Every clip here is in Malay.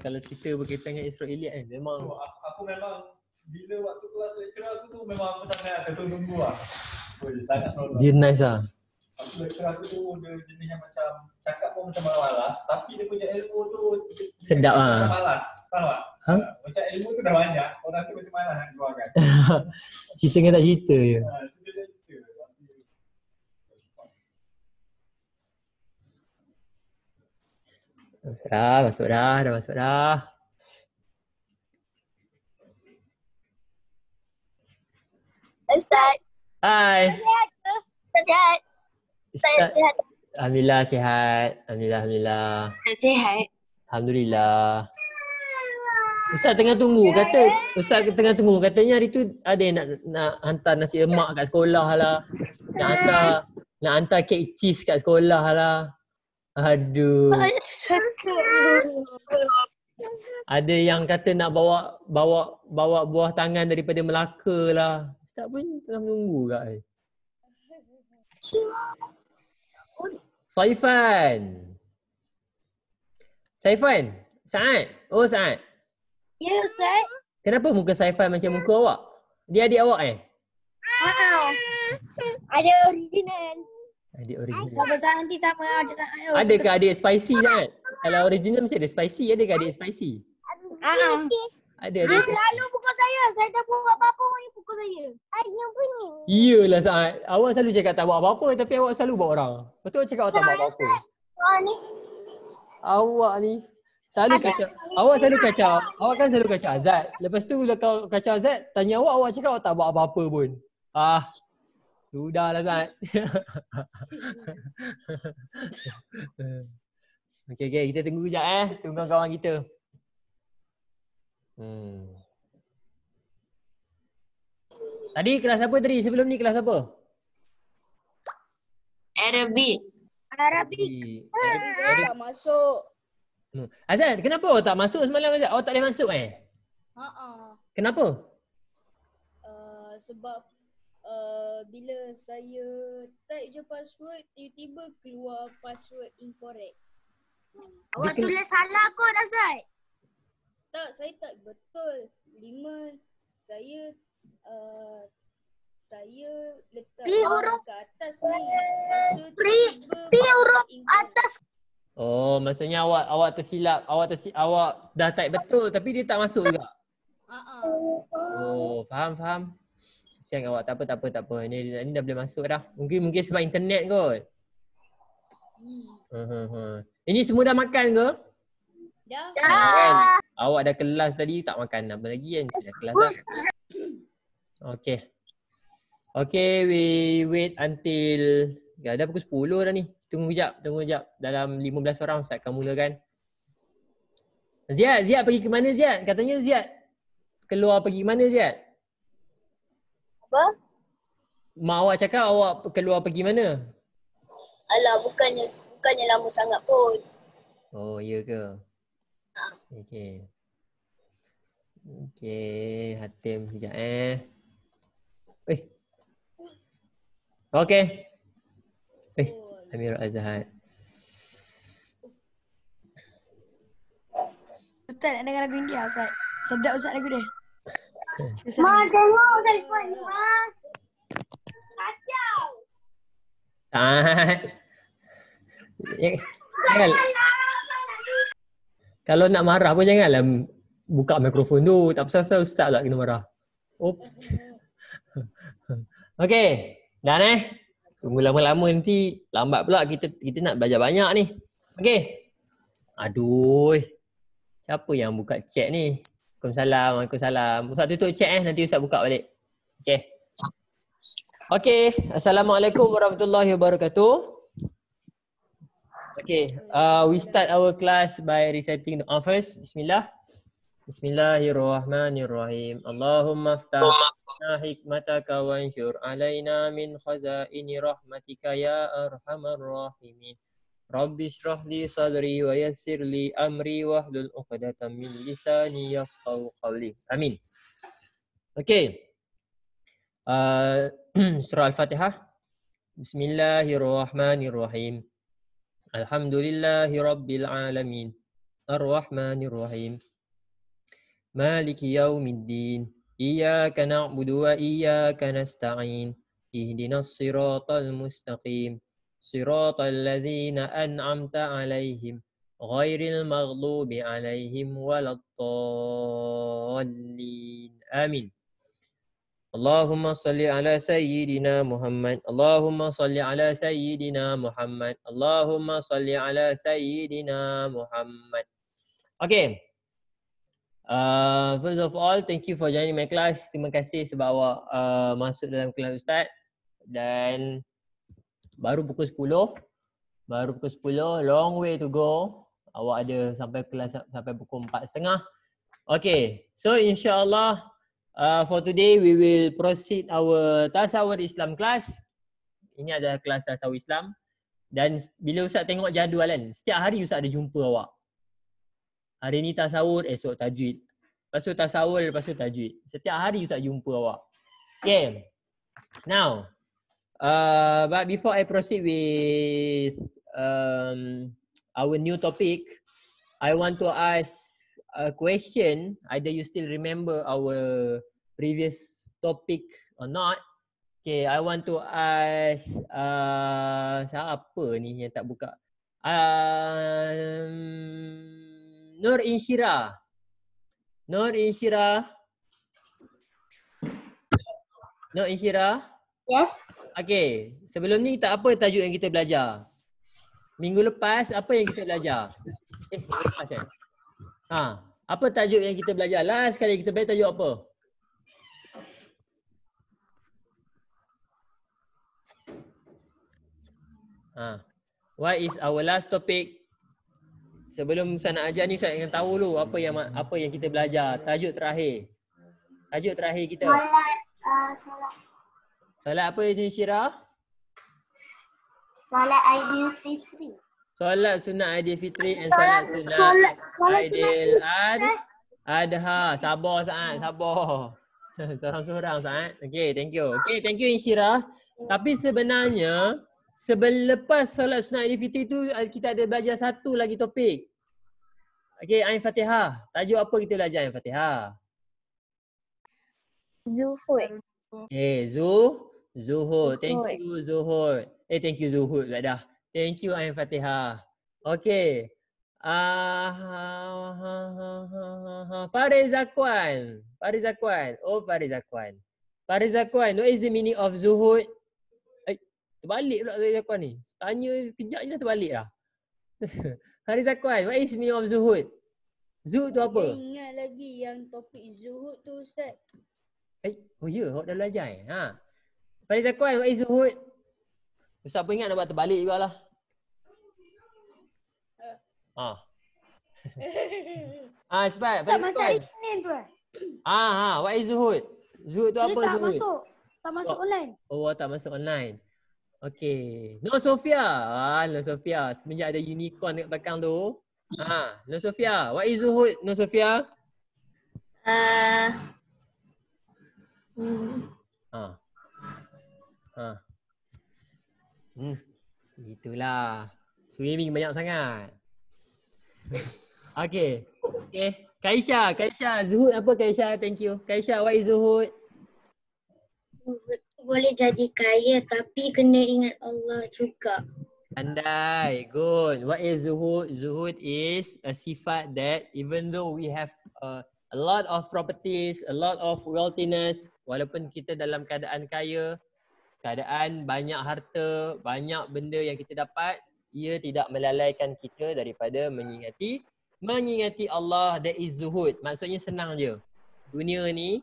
Kalau cerita berkaitan dengan Israeliat kan memang aku memang bila waktu kelas lecturer aku tu memang aku sangat tertunggu lah. Sangat seronok. dia nice lah. Aku lecturer aku tu dia jenis yang macam cakap pun macam malas tapi dia punya ilmu tu Sedap lah. Macam malas. Faham tak? Ha? Macam ilmu tu dah banyak, orang tu macam malas nak keluarkan. Cerita dengan tak cerita je. Masuk dah. Ustaz. Hai. Sihat ke? Sihat. Saya sihat. Alhamdulillah sihat. Alhamdulillah. Sihat. Alhamdulillah. Ustaz tengah tunggu katanya hari tu ada yang nak hantar nasi lemak kat sekolah lah. Nak hantar kek cheese kat sekolah lah. Aduh. Ada yang kata nak bawa buah tangan daripada Melaka lah. Ustaz pun tengah menunggu kat. Saifan. Saad. Oh Saad. Ya Ustaz. Kenapa muka Saifan macam muka awak? Dia adik awak Ada original. Adik original. Sama nanti sama ada. Adakah adik spicy Saad? Kalau original mesti ada spicy. Adakah adik spicy? Ada. Dia selalu pukul saya. Saya tak buat apa-apa pun dia pukul saya. Ayah bunyi. Iyalah Saad. Awak selalu cakap tak buat apa-apa tapi awak selalu buat orang. Betul cakap awak tak buat apa-apa. Ni. Awak ni selalu kacau. Awak selalu kacau. Awak kan selalu kacau Azad. Lepas tu bila kau kacau Azad, tanya awak cakap awak tak buat apa-apa pun. Sudahlah Azad. Okey, kita tunggu kejap Tunggu kawan kita. Tadi kelas apa tadi? Sebelum ni kelas apa? Arabic. Tak masuk. Azad, kenapa awak tak masuk semalam Azad? Awak tak boleh masuk Kenapa? Sebab bila saya type je password, tiba-tiba keluar password incorrect. Awak tulis salah kot Azad. Tak, saya type betul. 5 saya letak P huruf ke atas ni. P huruf atas. Oh, maksudnya awak tersilap. Awak dah type betul tapi dia tak masuk juga. Oh, faham. Siang awak tak apa. Ini dah boleh masuk dah. Mungkin sebab internet kot. Ini semua dah makan ke? Dah. Kan? Awak dah kelas tadi tak makan apa lagi kan? Dah kelas dah. Okay, we wait until dah pukul 10 dah ni. Tunggu kejap. Dalam 15 orang Ustaz akan mulakan. Ziad pergi ke mana Ziad? Katanya Ziad keluar pergi ke mana Ziad? Apa? Mak awak cakap awak keluar pergi mana? Alah, bukannya lama sangat pun. Oh, ya ke? Okey, Hatim kejap Okey. Amirul Azhar. Ustaz nak dengar lagu India Ustaz. Sedap Ustaz lagu dia. Ma tengok telefon ni Ma. Kacau. Kalau nak marah pun janganlah buka mikrofon tu. Tak pasal Ustaz pula kena marah. Oops. Okey. Dah tunggu lama-lama nanti lambat pula kita nak belajar banyak ni. Okey. Aduh. Siapa yang buka chat ni? Waalaikumsalam. Ustaz tutup chat nanti Ustaz buka balik. Okey. Assalamualaikum warahmatullahi wabarakatuh. Okay, we start our class by reciting the first. Bismillah. Bismillahirrahmanirrahim. Allahumma aftahna hikmataka wa anshur alaina min khazaini rahmatika ya arhamar rahimin. Rabbi shrah li sadri wa yassir li amri wahlul 'uqdatam min lisani yafqahu qawli. Amin. Okay. Surah Al-Fatihah. Bismillahirrahmanirrahim. Alhamdulillahi Rabbil Alamin. Ar-Rahmanir Rahim. Maliki Yaumiddin. Iyyaka na'budu wa iyyaka nasta'in. Ihdinas siratal mustaqim. Siratal ladzina an'amta 'alaihim ghairil maghdubi 'alaihim waladdallin. Amin. Allahumma salli ala sayyidina Muhammad. Allahumma salli ala sayyidina Muhammad. Allahumma salli ala sayyidina Muhammad. Okay. First of all, thank you for joining my class. Terima kasih sebab awak masuk dalam kelas Ustaz. Dan baru pukul 10. Baru pukul 10. Long way to go. Awak ada sampai kelas sampai pukul 4.30. Okay. So insyaAllah, for today, we will proceed our Tasawwur Islam class. Ini adalah kelas Tasawwur Islam. Dan bila Ustaz tengok jadual kan, setiap hari Ustaz ada jumpa awak. Hari ni tasawur, esok tajwid. Lepas tu tasawur, lepas tu tajwid. Setiap hari Ustaz jumpa awak. Okay. Now, but before I proceed with our new topic, I want to ask a question. Either you still remember our previous topic or not. Okay, I want to ask siapa ni yang tak buka? Nur Insyirah. Nur Insyirah. Nur Insyirah. Yes. Okay, sebelum ni apa tajuk yang kita belajar? Minggu lepas apa yang kita belajar? Minggu lepas kan? Apa tajuk yang kita belajar? Last kali kita belajar tajuk apa? What is our last topic? Sebelum saya nak ajar ni, saya ingin tahu dulu apa yang kita belajar. Tajuk terakhir. Tajuk terakhir kita. Salat. Salat apa ini, Syirah? Salat Aidilfitri. Solat sunat Aidilfitri and salat sunat Aidil Adha. Sabar Saat, sabar. Sorang-sorang Saat. Okay, thank you. Okay, thank you Insyirah. Tapi sebenarnya lepas solat sunat Aidilfitri tu kita ada belajar satu lagi topik. Okay, Ain Fatihah. Tajuk apa kita belajar Ain Fatihah? Zuhud. Zuhud. Thank you Zuhud. Thank you Zuhud pula dah. Thank you Ain Fatihah. Okay. Fariz Zakwan. Oh, Fariz Zakwan. What is the meaning of Zuhud? Terbalik pula Fariz Zakwan ni. Tanya sekejap je dah terbalik dah. Fariz Zakwan, what is the meaning of Zuhud? Zuhud tu apa? Saya ingat lagi yang topik Zuhud tu Ustaz. Oh ya, awak dah belajar Fariz Zakwan, what is Zuhud? Ustaz pun ingat nak buat terbalik jugalah. Cepat. Tak masa hari Senin tu What is Zuhud? Zuhud tu apa tak Zuhud? Tak masuk online. Oh, tak masuk online. Okay. Nur Sofia. Nur Sofia. Semenjak ada unicorn dekat belakang tu. Nur Sofia. What is Zuhud, Nur Sofia? Itulah. Swimming banyak sangat. Okay. Kaisha. Zuhud apa Kaisha? Thank you. Kaisha, what is Zuhud? Boleh jadi kaya tapi kena ingat Allah juga. Andai, good. What is Zuhud? Zuhud is a sifat that even though we have a lot of properties, a lot of wealthiness, walaupun kita dalam keadaan kaya, keadaan banyak harta, banyak benda yang kita dapat, ia tidak melalaikan kita daripada mengingati Allah. That is Zuhud. Maksudnya senang je. Dunia ni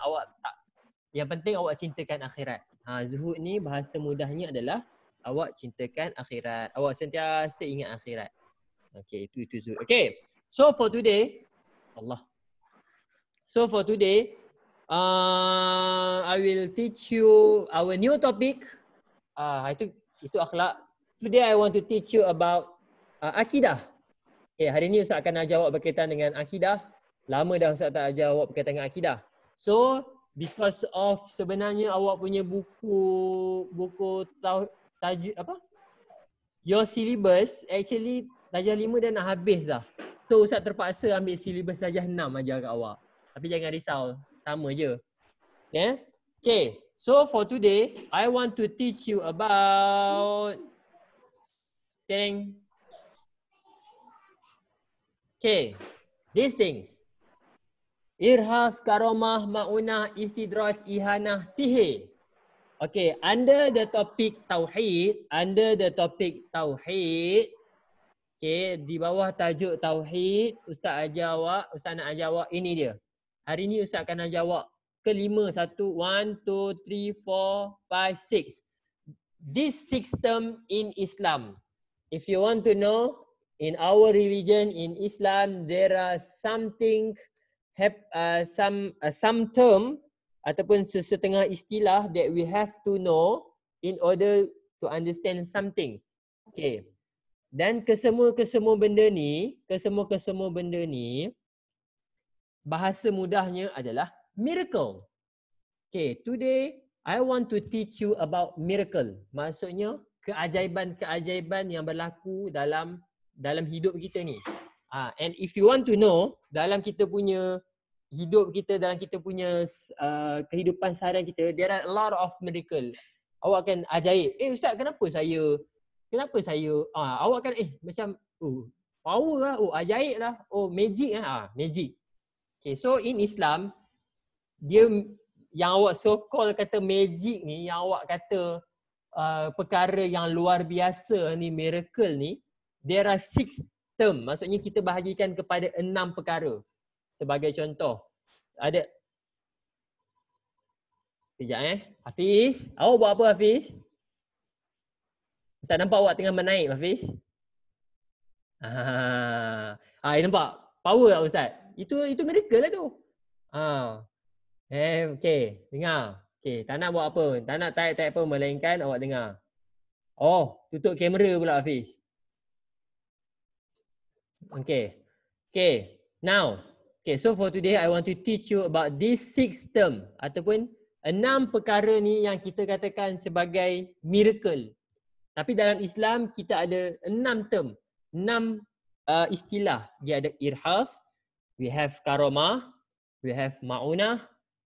awak tak, yang penting awak cintakan akhirat. Zuhud ni bahasa mudahnya adalah awak cintakan akhirat. Awak sentiasa ingat akhirat. Okay, itu Zuhud. Okay, so for today, I will teach you our new topic. Itu akhlak. Today I want to teach you about akidah. Okay, hari ni Ustaz akan ajar awak berkaitan dengan akidah. Lama dah Ustaz tak ajar awak berkaitan dengan akidah. So, because of sebenarnya awak punya buku tajuk apa? your syllabus actually darjah 5 dah nak habis dah. So Ustaz terpaksa ambil syllabus darjah 6 ajar kat awak. Tapi jangan risau, sama je. Yeah? Okay, so for today, I want to teach you about these things. Irhas, karamah, ma'unah, istidraj, ihanah, sihir. Okay, under the topic tauhid, okay, di bawah tajuk tauhid, Ustaz nak ajar awak ini dia. Hari ni Ustaz akan ajar awak kelima, 1, 2, 3, 4, 5, 6. This 6 term in Islam. If you want to know, in our religion, in Islam, there are some term ataupun sesetengah istilah that we have to know in order to understand something. Okay. Dan kesemua benda ni, bahasa mudahnya adalah miracle. Okay, today I want to teach you about miracle. Maksudnya keajaiban-keajaiban yang berlaku dalam hidup kita ni. And if you want to know dalam kita punya hidup kita, dalam kita punya kehidupan seharian kita, there are a lot of miracle. Awak akan ajaib. Ustaz, kenapa saya awak kan macam power lah, ajaib lah, magic lah, magic. Okay, so in Islam, dia yang awak so call kata magic ni, yang awak kata perkara yang luar biasa ni, miracle ni, there are 6 term. Maksudnya kita bahagikan kepada 6 perkara. Sebagai contoh, ada sekejap Hafiz, awak buat apa Hafiz? Ustaz nampak awak tengah menaik Hafiz. Nampak power tak Ustaz? Itu miracle lah tu. Okay, dengar. Okay, tak nak buat apa, tak nak type apa, melainkan awak dengar. Tutup kamera pula Hafiz. Okay, now. Okay, so for today I want to teach you about these 6 term ataupun 6 perkara ni yang kita katakan sebagai miracle. Tapi dalam Islam kita ada 6 term, 6 istilah. Dia ada irhas, we have karamah, we have ma'unah,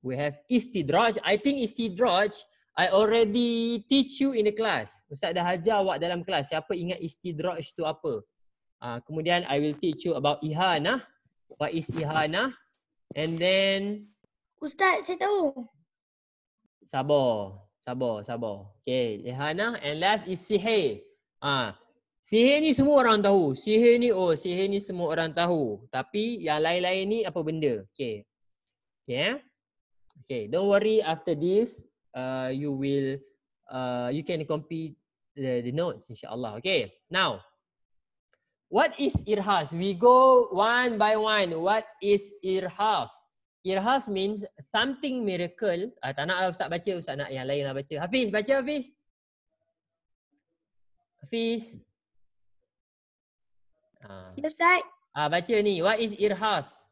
we have istidraj. I think istidraj I already teach you in the class. Ustaz dah ajar awak dalam kelas. Siapa ingat istidraj tu apa? Kemudian I will teach you about ihanah. What is ihanah? And then Ustaz, saya tahu. Sabar. Okay, ihanah, and last is sihir. Sihir ni semua orang tahu. Sihir ni semua orang tahu. Tapi yang lain-lain ni apa benda? Okay, don't worry, after this you can complete the notes insyaAllah. Okay, now what is irhas? We go one by one. What is irhas? Irhas means something miracle. Tak nak Ustaz baca, Ustaz nak yang lain lah baca. Hafiz, baca Hafiz. Ya Ustaz. Baca ni. What is irhas?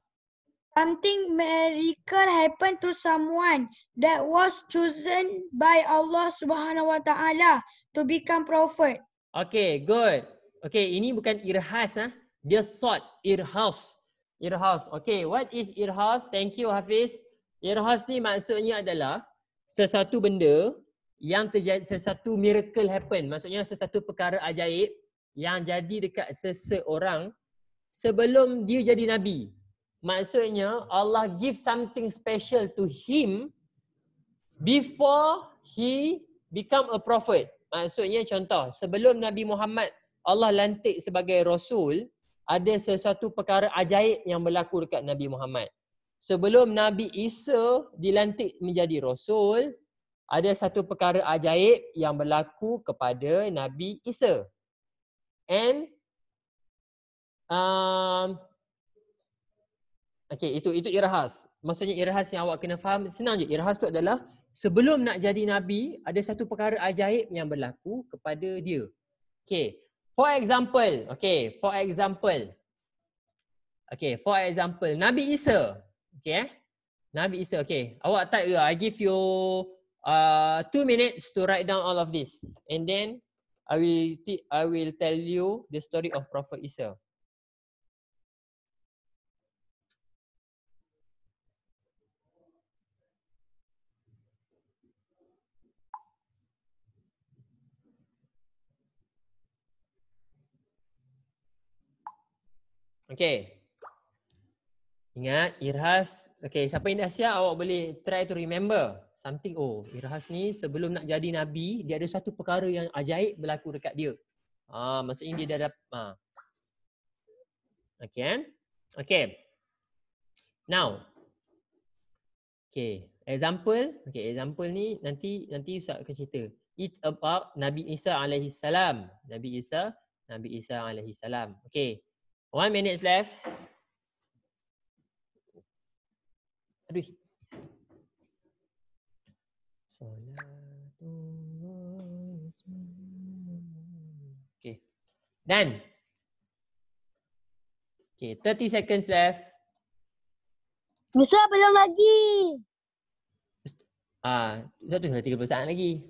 Something miracle happened to someone that was chosen by Allah Subhanahu Wa Taala to become prophet. Okay, good. Okay, ini bukan irhas Dia sort irhas. Okay, what is irhas? Thank you Hafiz. Irhas ni maksudnya adalah sesuatu benda yang terjadi, sesuatu miracle happen. Maksudnya sesuatu perkara ajaib yang jadi dekat seseorang sebelum dia jadi nabi. Maksudnya Allah give something special to him before he become a prophet. Maksudnya contoh, sebelum Nabi Muhammad Allah lantik sebagai Rasul, ada sesuatu perkara ajaib yang berlaku dekat Nabi Muhammad. Sebelum Nabi Isa dilantik menjadi Rasul, ada satu perkara ajaib yang berlaku kepada Nabi Isa. And okay, itu irhas. Maksudnya irhas yang awak kena faham, senang je. Irhas tu adalah sebelum nak jadi Nabi, ada satu perkara ajaib yang berlaku kepada dia. Okay. For example, Nabi Isa. Nabi Isa, awak type dulu. I give you 2 minutes to write down all of this. And then I will tell you the story of Prophet Isa. Okay. Ingat, Irhas. Okay, siapa yang dah siap, awak boleh try to remember something. Oh, Irhas ni sebelum nak jadi Nabi, dia ada satu perkara yang ajaib berlaku dekat dia. Maksudnya dia dah dapat. Okay, kan? Okay. Now. Okay, example. Okay, example ni nanti Ustaz akan cerita. It's about Nabi Isa alaihi salam. Nabi Isa alaihi salam. Okay. 1 minute left. Aduh. Okay. Done. Okay, 30 seconds left. Ustaz, belum lagi. Dah tu 30 saat lagi.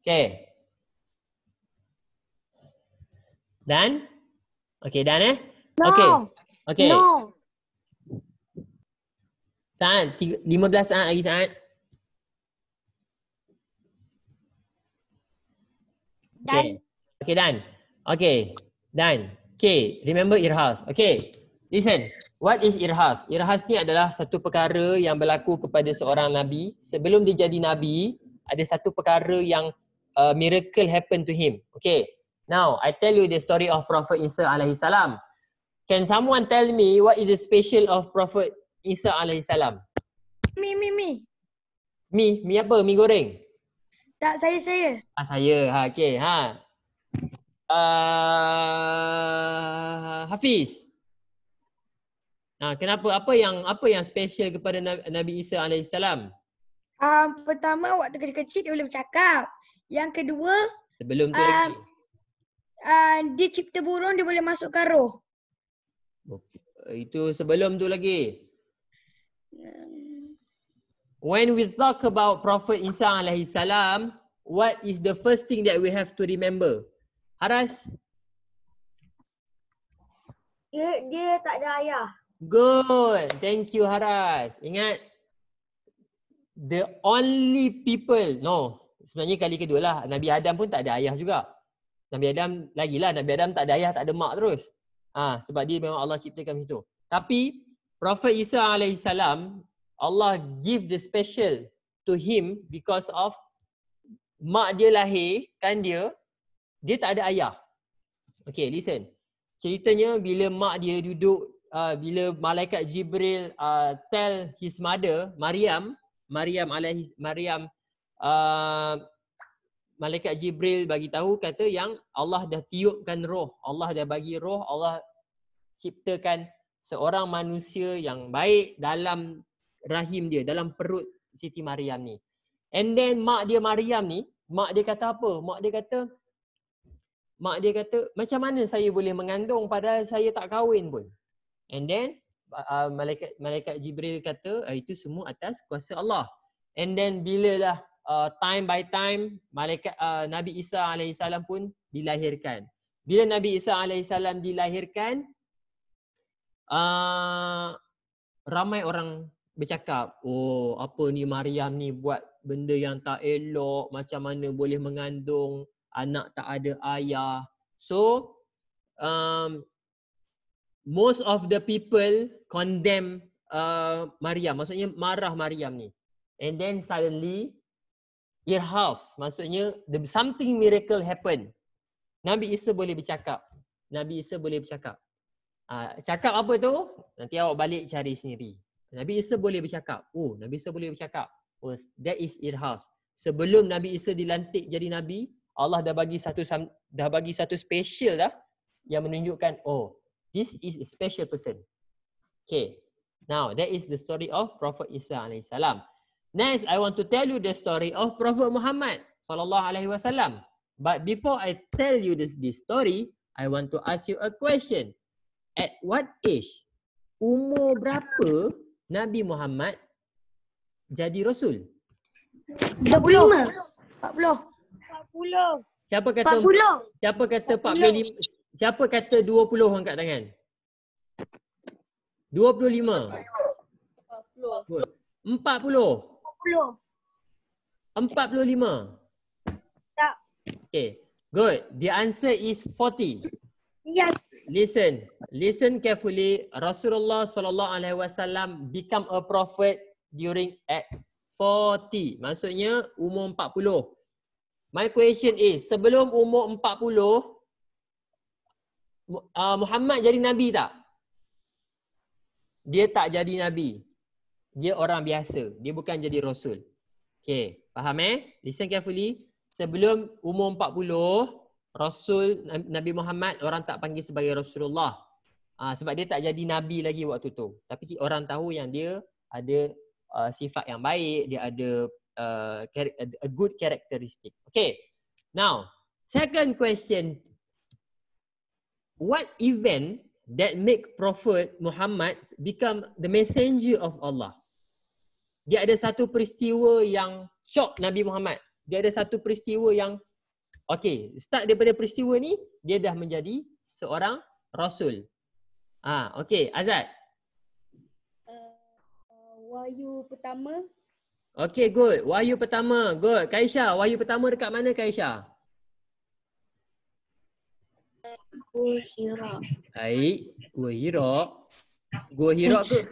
Okay. Done? Okay, done No. Okay. Okay. No. Saat 15 saat lagi saat. Done. Okay, done. Okay, done. Okay, remember Irhas. Okay, listen. What is Irhas? Irhas ni adalah satu perkara yang berlaku kepada seorang Nabi. Sebelum dia jadi Nabi, ada satu perkara yang miracle happen to him. Okay, now I tell you the story of Prophet Isa alaihi salam. Can someone tell me what is the special of Prophet Isa alaihi salam? Mi. Mi apa? Mi goreng? Tak, saya. Saya. Okay. Hafiz. Kenapa? Apa yang special kepada Nabi Isa alaihissalam? Pertama, waktu kecil-kecil dia boleh bercakap. Yang kedua, Sebelum tu lagi. dia cipta burung, dia boleh masukkan roh. Itu sebelum tu lagi. When we talk about Prophet Isa alaihissalam, what is the first thing that we have to remember? Haras? Dia tak ada ayah. Good. Thank you, Haras. Ingat, the only people, sebenarnya kali kedua lah. Nabi Adam pun tak ada ayah juga. Nabi Adam lagilah, Nabi Adam tak ada ayah, tak ada mak terus. Sebab dia memang Allah ciptakan macam tu. Tapi Prophet Isa alaihissalam, Allah give the special to him because of mak dia lahirkan dia tak ada ayah. Okay, listen. Ceritanya bila mak dia duduk, bila malaikat Jibril tell his mother, malaikat Jibril bagi tahu kata yang Allah dah tiupkan roh, Allah dah bagi roh, Allah ciptakan seorang manusia yang baik dalam rahim dia, dalam perut Siti Maryam ni. And then mak dia Maryam ni, mak dia kata apa? Mak dia kata macam mana saya boleh mengandung padahal saya tak kahwin pun. And then malaikat Jibril kata itu semua atas kuasa Allah. And then bila lah time by time Nabi Isa alaihissalam pun dilahirkan. Bila Nabi Isa alaihissalam dilahirkan, ramai orang bercakap, oh apa ni Maryam ni buat benda yang tak elok, macam mana boleh mengandung anak tak ada ayah. So most of the people condemn Maryam, maksudnya marah Maryam ni. And then suddenly Irhas, maksudnya something miracle happen. Nabi Isa boleh bercakap. Cakap apa tu? Nanti awak balik cari sendiri. Nabi Isa boleh bercakap. Nabi Isa boleh bercakap. That is Irhas. Sebelum Nabi Isa dilantik jadi Nabi, Allah dah bagi satu special dah yang menunjukkan, this is a special person. Okay. Now, that is the story of Prophet Isa alaihissalam. Next, I want to tell you the story of Prophet Muhammad sallallahu alaihi wasallam. But before I tell you this story, I want to ask you a question. At what age umur berapa Nabi Muhammad jadi Rasul? 25. 40. 40. Siapa kata 40. siapa kata 45? Siapa kata 20 angkat tangan? 25. 40. Good. 40. 45. Tak. Okay. Good. The answer is 40. Yes. Listen carefully. Rasulullah sallallahu alaihi wasallam become a prophet during at 40. Maksudnya umur 40. My question is, sebelum umur 40 Muhammad jadi nabi tak? Dia tak jadi nabi. Dia orang biasa. Dia bukan jadi rasul. Okay, faham Listen carefully. Sebelum umur 40 Rasul Nabi Muhammad orang tak panggil sebagai Rasulullah. Sebab dia tak jadi nabi lagi waktu tu. Tapi orang tahu yang dia ada sifat yang baik, dia ada a good characteristic. Okay. Now, second question. What event that make Prophet Muhammad become the messenger of Allah? Dia ada satu peristiwa yang shock Nabi Muhammad. Dia ada satu peristiwa yang start daripada peristiwa ni dia dah menjadi seorang rasul. Azad. Wahyu pertama. Good. Wahyu pertama. Good. Kaisha, wahyu pertama dekat mana Kaisha? Gua Hira. Baik. Gua Hira. Gua Hira ke?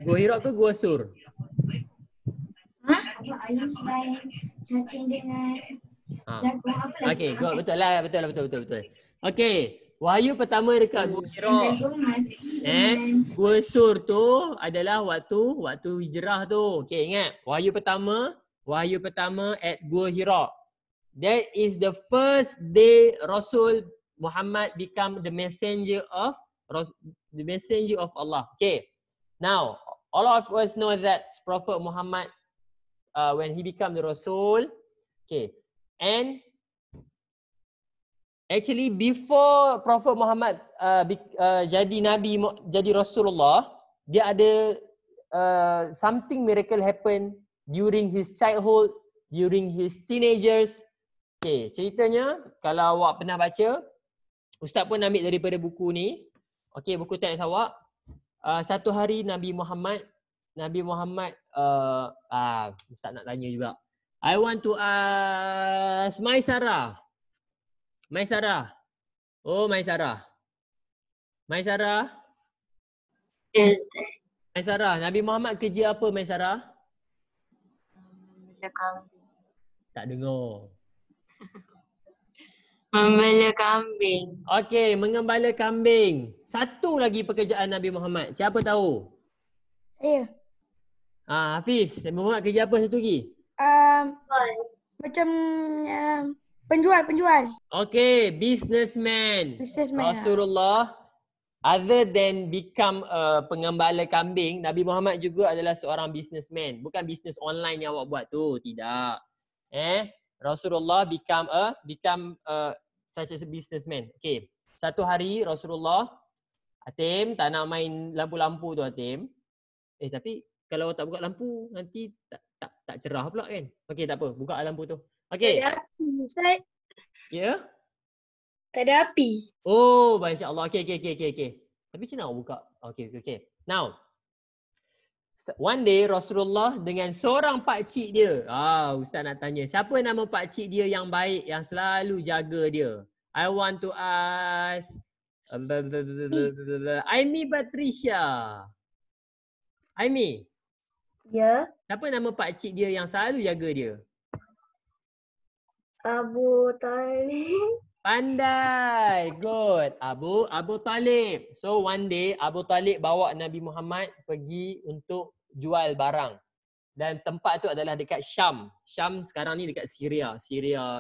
Gua Hira ke Gua Sur? Ayam selain cacing dengan jagung apa lagi? Good. Betul lah. Betul. Wahyu pertama dekat Gua Hira. Gua Sur tu adalah waktu hijrah tu. Ingat. Wahyu pertama at Gua Hira. That is the first day Rasul Muhammad become the messenger of Allah. Now, all of us know that Prophet Muhammad when he become the Rasul. And actually before Prophet Muhammad jadi Nabi, jadi Rasulullah, dia ada something miracle happen during his childhood, during his teenagers. Ceritanya kalau awak pernah baca, Ustaz pun ambil daripada buku ni. Buku teks awak. Satu hari Nabi Muhammad Ustaz nak tanya juga. I want to ask Maisarah. Oh, Maisarah. Yes. Maisarah, Nabi Muhammad kerja apa Maisarah? Tak dengar. Membela kambing. Mengembala kambing. Satu lagi pekerjaan Nabi Muhammad. Siapa tahu? Saya. Hafiz, Nabi Muhammad kerja apa satu lagi? Macam penjual. Businessman. Businessman. Rasulullah other than become pengembala kambing, Nabi Muhammad juga adalah seorang businessman. Bukan bisnes online yang awak buat tu, tidak. Rasulullah become such as a businessman. Satu hari Rasulullah, Atim tak nak main lampu-lampu tu Atim. Tapi kalau tak buka lampu nanti tak cerah pula kan. Tak apa, buka lampu tu. Tak ada api, Ustaz. Ya? Tak ada api. Oh, masya-Allah. Okey. Tapi macam mana awak buka? Okey. Now, one day Rasulullah dengan seorang pakcik dia. Ustaz nak tanya, siapa nama pakcik dia yang baik, yang selalu jaga dia? I want to ask Aimi Patricia. Aimi. Ya. Siapa nama pakcik dia yang selalu jaga dia? Abu Talib. Pandai. Good. Abu Talib. So one day Abu Talib bawa Nabi Muhammad pergi untuk jual barang. Dan tempat tu adalah dekat Syam. Syam sekarang ni dekat Syria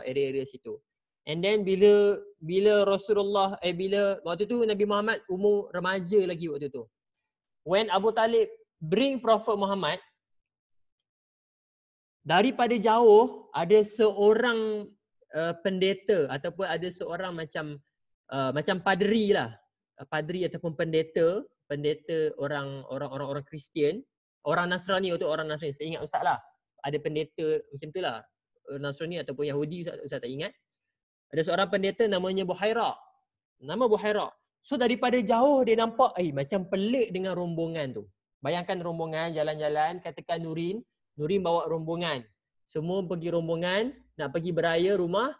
area-area situ. And then bila Rasulullah bila waktu tu Nabi Muhammad umur remaja lagi waktu tu. When Abu Talib bring Prophet Muhammad, daripada jauh ada seorang pendeta ataupun ada seorang macam padri lah. Padri ataupun pendeta pendeta orang Kristian, orang Nasrani untuk orang Nasrani. Saya ingat Ustaz lah. Ada pendeta macam tu lah. Nasrani ataupun Yahudi, Ustaz tak ingat. Ada seorang pendeta namanya Buhaira. Nama Buhaira. So daripada jauh dia nampak macam pelik dengan rombongan tu. Bayangkan rombongan jalan-jalan, katakan Nurin bawa rombongan. Semua pergi rombongan nak pergi beraya rumah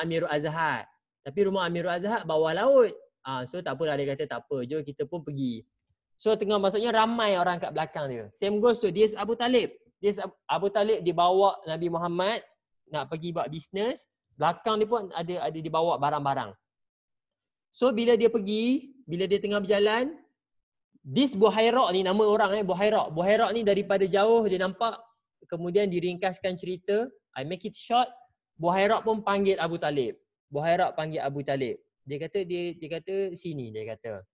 Amirul Azhar. Tapi rumah Amirul Azhar bawah laut. So tak apalah, dia kata tak apa, jom kita pun pergi. So tengah maksudnya ramai orang kat belakang dia. Same goes to dia Abu Talib. Abu Talib dibawa Nabi Muhammad nak pergi buat bisnes. Belakang dia pun ada dibawa barang-barang. So bila dia tengah berjalan, this Buhaira ni nama orang Buhaira. Buhaira ni daripada jauh dia nampak, kemudian diringkaskan cerita, I make it short, Buhaira pun panggil Abu Talib. Buhaira panggil Abu Talib. Dia kata sini, dia kata.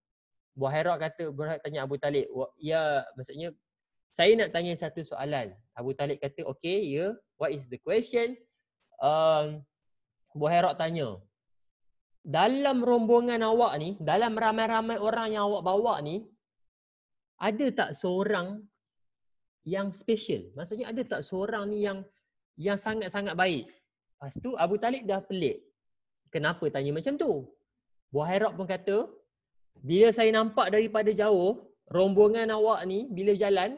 Buhaira tanya Abu Talib, ya, maksudnya saya nak tanya satu soalan. Abu Talib kata, okay, ya, what is the question? Buhaira tanya, dalam rombongan awak ni, dalam ramai-ramai orang yang awak bawa ni, ada tak seorang yang special? Maksudnya ada tak seorang ni yang sangat-sangat baik? Lepas tu Abu Talib dah pelik. Kenapa tanya macam tu? Buhaira pun kata, bila saya nampak daripada jauh, rombongan awak ni bila jalan,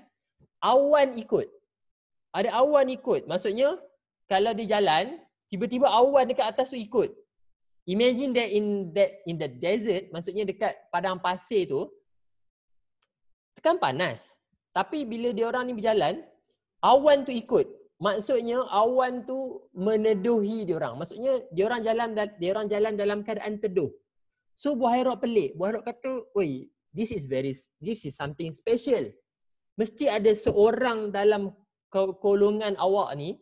awan ikut. Ada awan ikut. Maksudnya kalau dia jalan, tiba-tiba awan dekat atas tu ikut. Imagine that in the desert, maksudnya dekat padang pasir tu, kan panas. Tapi bila dia orang ni berjalan, awan tu ikut. Maksudnya awan tu meneduhi dia orang. Maksudnya dia orang jalan dalam keadaan teduh. So Buhaira pelik. Buhaira kata, "Oi, this is something special. Mesti ada seorang dalam golongan awak ni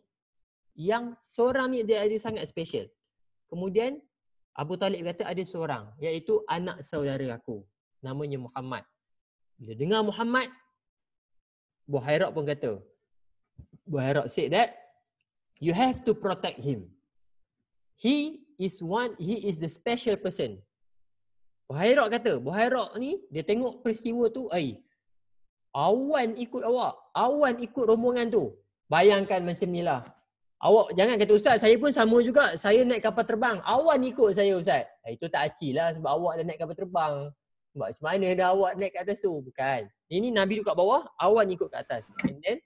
yang seorang ni dia ada sangat special." Kemudian Abu Talib kata ada seorang, iaitu anak saudara aku. Namanya Muhammad. Bila dengar Muhammad, Buhaira pun kata, Buhaira said that you have to protect him. He is the special person. Buhaira kata, Buhaira ni dia tengok peristiwa tu, awan ikut awak, awan ikut rombongan tu. Bayangkan macam ni lah. Awak jangan kata, Ustaz, saya pun sama juga. Saya naik kapal terbang. Awan ikut saya, Ustaz. Itu tak aci lah sebab awak dah naik kapal terbang. Sebab macam mana dah awak naik ke atas tu? Bukan. Ini Nabi duduk kat bawah, awan ikut ke atas. And then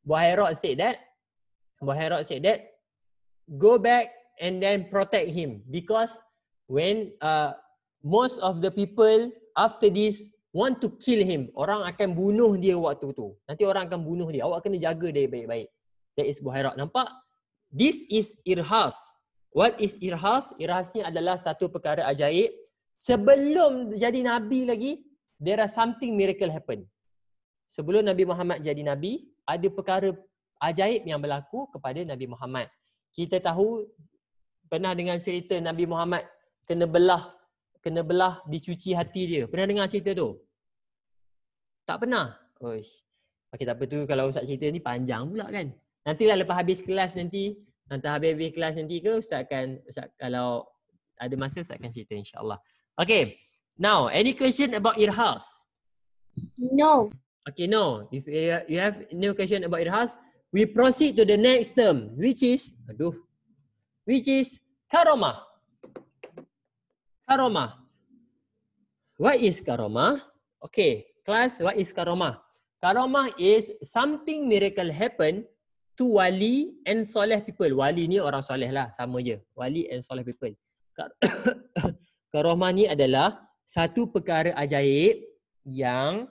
Buhaira said that go back and then protect him. Because when most of the people after this want to kill him, orang akan bunuh dia waktu tu. Nanti orang akan bunuh dia. Awak kena jaga dia baik-baik. That is Buhaira. Nampak? This is irhas. What is irhas? Irhas ni adalah satu perkara ajaib. Sebelum jadi Nabi lagi, there are something miracle happen. Sebelum Nabi Muhammad jadi Nabi, ada perkara ajaib yang berlaku kepada Nabi Muhammad. Kita tahu, pernah dengar cerita Nabi Muhammad kena belah dicuci hati dia. Pernah dengar cerita tu? Tak pernah? Oish. Okay, tak apa tu, kalau Ustaz cerita ni panjang pula kan. Nantilah lepas habis kelas nanti kelas nanti ke Ustaz kalau ada masa Ustaz akan cerita insya-Allah. Okay. Now, any question about irhas? No. Okay, no. If you have no question about irhas, we proceed to the next term, which is karamah. Karamah. What is karamah? Okay, class, what is karamah? Karamah is something miracle happen to wali and soleh people. Wali ni orang soleh lah, sama je. Wali and soleh people. Karamah ni adalah satu perkara ajaib yang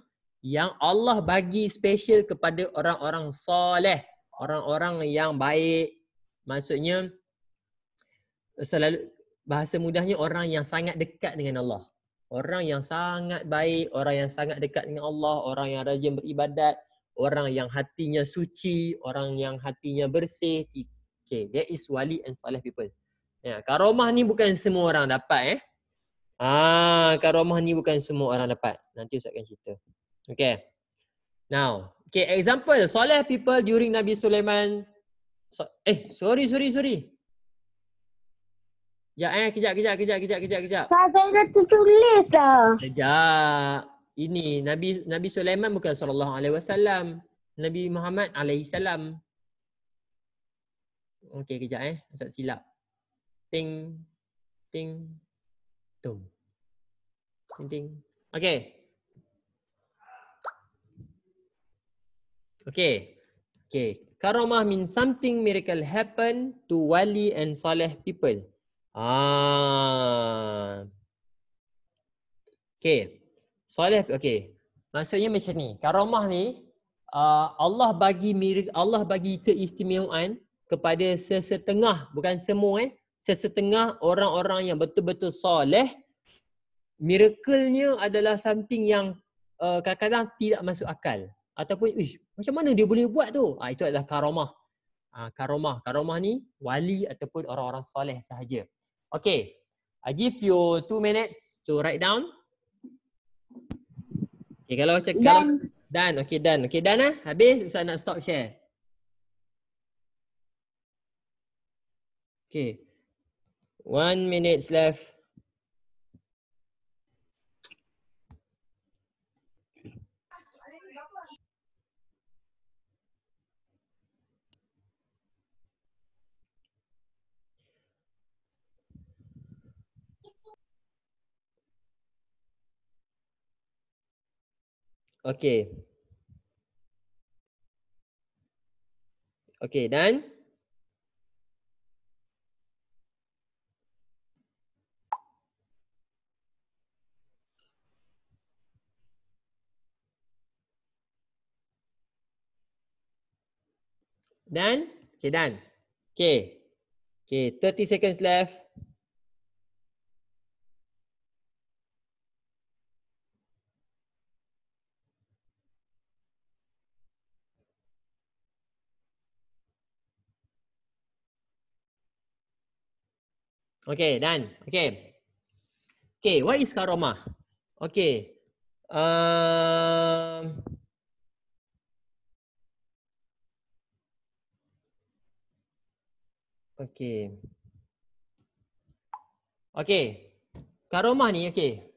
Allah bagi special kepada orang-orang soleh, orang-orang yang baik. Maksudnya selalu bahasa mudahnya orang yang sangat dekat dengan Allah. Orang yang sangat baik, orang yang sangat dekat dengan Allah, orang yang rajin beribadat, orang yang hatinya suci, orang yang hatinya bersih. Okay, that is wali and soleh people. Ya, karamah ni bukan semua orang dapat karamah ni bukan semua orang dapat. Nanti Ustaz akan cerita. Okay. Now, okay, example soleh people during Nabi Sulaiman. Sorry. Kejap. Saya dah tertulis dah. Kejap. Ini Nabi Sulaiman bukan sallallahu alaihi wasallam. Nabi Muhammad alaihi salam. Okey, kejap tak silap. Ting ting tum. Ting ting. Okey. Okay. Karamah means something miracle happen to wali and saleh people. Okay. Saleh, okay. Maksudnya macam ni. Karamah ni Allah bagi keistimewaan kepada sesetengah, bukan semua sesetengah orang-orang yang betul-betul saleh. Miracle-nya adalah something yang kadang-kadang tidak masuk akal. Ataupun macam mana dia boleh buat tu? Itu adalah karamah. Karamah ni wali ataupun orang-orang soleh sahaja. Okay. I give you 2 minutes to write down. Okay, kalau done. Okay, done. Okay, done habis Ustaz nak stop share. Okay. 1 minute left. Okay. Okay, done? Done? Okay, done. Okay. Okay, 30 seconds left. Okay, done. Okay. Okay, what is karamah? Okay. Okay. Okay. Karamah ni, okay.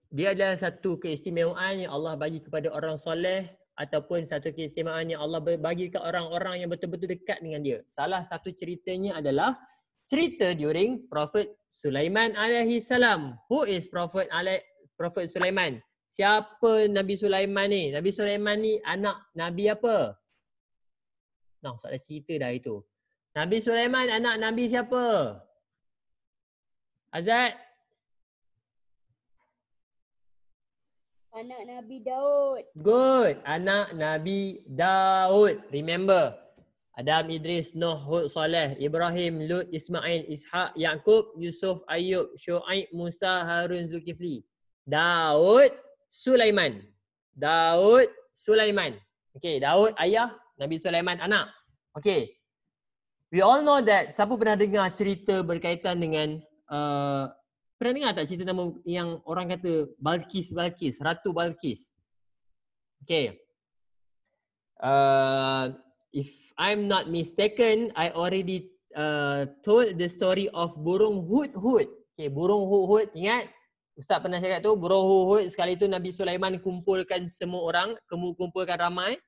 Dia adalah satu keistimewaan yang Allah bagi kepada orang soleh ataupun satu keistimewaan yang Allah bagi ke orang-orang yang betul-betul dekat dengan dia. Salah satu ceritanya adalah cerita during Prophet Sulaiman alaihi salam. Who is Prophet Sulaiman? Siapa Nabi Sulaiman ni? Nabi Sulaiman ni anak Nabi apa? Nah, Ustaz dah cerita dah itu. Nabi Sulaiman anak Nabi siapa? Azad? Anak Nabi Daud. Good. Anak Nabi Daud. Remember. Adam, Idris, Nuh, Hud, Saleh, Ibrahim, Lut, Ismail, Ishaq, Yaqub, Yusuf, Ayub, Shu'aib, Musa, Harun, Zulkifli. Daud, Sulaiman. Daud, Sulaiman. Okay, Daud ayah, Nabi Sulaiman anak. Okay. We all know that, siapa pernah dengar cerita berkaitan dengan, pernah dengar tak cerita nama yang orang kata Balqis, Ratu Balqis? Okay. If I'm not mistaken, I already told the story of burung hud-hud. Okay, burung hud-hud, ingat? Ustaz pernah cakap tu, burung hud-hud sekali tu Nabi Sulaiman kumpulkan semua orang, kumpulkan ramai.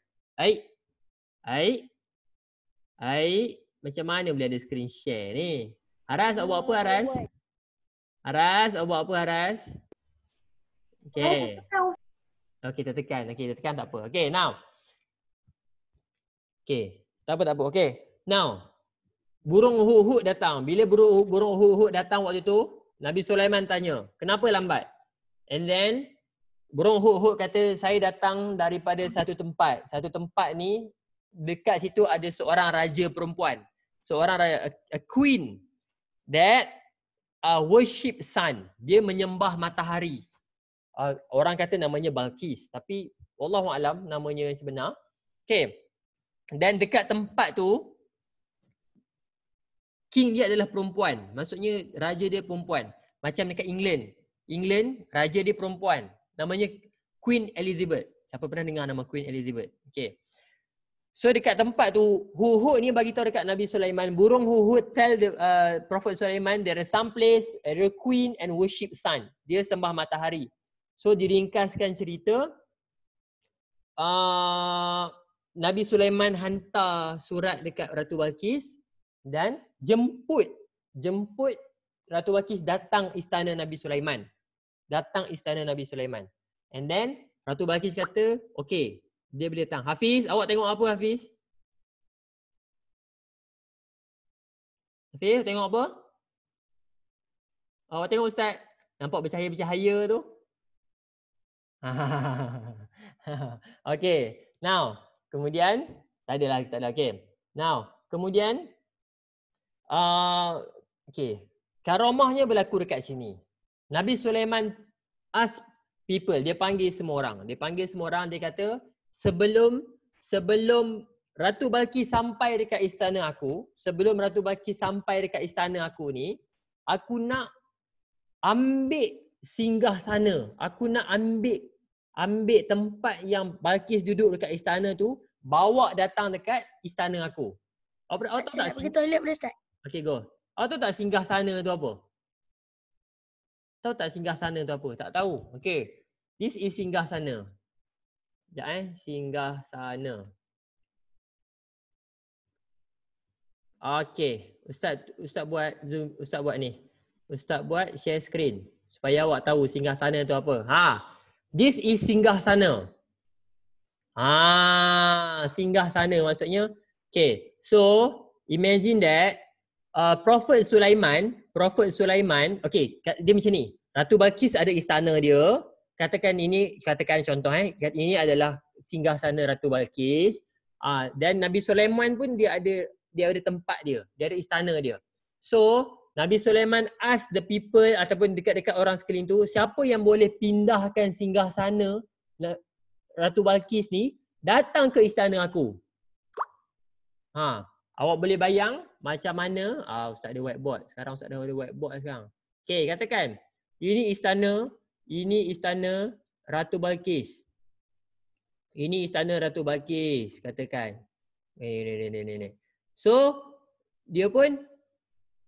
Macam mana boleh ada screen share ni? Haras, awak buat apa Haras? Haras, awak buat apa Haras? Okay. Okay, tertekan. Okay, tertekan tak apa. Okay, now. Okay. Tak apa. Okay. Now, burung hud-hud datang. Bila burung hud-hud datang waktu tu, Nabi Sulaiman tanya, kenapa lambat? And then, burung hud-hud kata, saya datang daripada satu tempat. Satu tempat ni, dekat situ ada seorang raja perempuan. Seorang raja, a queen that worship sun. Dia menyembah matahari. Orang kata namanya Balqis. Tapi, wallahualam namanya sebenar. Okay. Dan dekat tempat tu, king dia adalah perempuan. Maksudnya raja dia perempuan. Macam dekat England. Raja dia perempuan. Namanya Queen Elizabeth. Siapa pernah dengar nama Queen Elizabeth? Okay. So dekat tempat tu, hud-hud ni bagi tahu dekat Nabi Sulaiman, burung hud-hud tell the Prophet Sulaiman, there is some place, a queen and worship sun. Dia sembah matahari. So diringkaskan cerita, Nabi Sulaiman hantar surat dekat Ratu Balqis dan jemput Ratu Balqis datang istana Nabi Sulaiman. And then Ratu Balqis kata, okey, dia boleh datang. Hafiz, awak tengok apa Hafiz? Hafiz, tengok apa? Awak tengok Ustaz, nampak bercahaya-bercahaya tu? Okay, now kemudian tak ada. Okay, now kemudian okay, karamahnya berlaku dekat sini. Nabi Sulaiman ask people, dia panggil semua orang. Dia kata sebelum Ratu Balqis sampai dekat istana aku, ni, aku nak ambil singgah sana. Aku nak ambil tempat yang Balqis duduk dekat istana tu, bawa datang dekat istana aku. Awak tahu tak? Pergi toilet boleh start. Okay, go. Awak tahu tak singgah sana tu apa? Tahu tak singgah sana tu apa? Tak tahu. Okay. This is singgah sana. Sekejap singgah sana. Okay. Ustaz buat Zoom, Ustaz buat ni. Ustaz buat share screen supaya awak tahu singgah sana tu apa. This is singgah sana. Singgah sana maksudnya. Okay. So, imagine that Prophet Sulaiman, okay, dia macam ni. Ratu Balqis ada istana dia. Katakan contoh ini adalah singgah sana Ratu Balqis. Dan Nabi Sulaiman pun dia ada tempat dia. Dia ada istana dia. So, Nabi Sulaiman ask the people ataupun dekat-dekat orang sekeliling tu, siapa yang boleh pindahkan singgah sana Ratu Balqis ni datang ke istana aku. Awak boleh bayang macam mana? Ustaz ada whiteboard. Sekarang Ustaz dah ada whiteboard sekarang. Okay, katakan ini istana Ratu Balqis. Ini istana Ratu Balqis, katakan. Ni. So, dia pun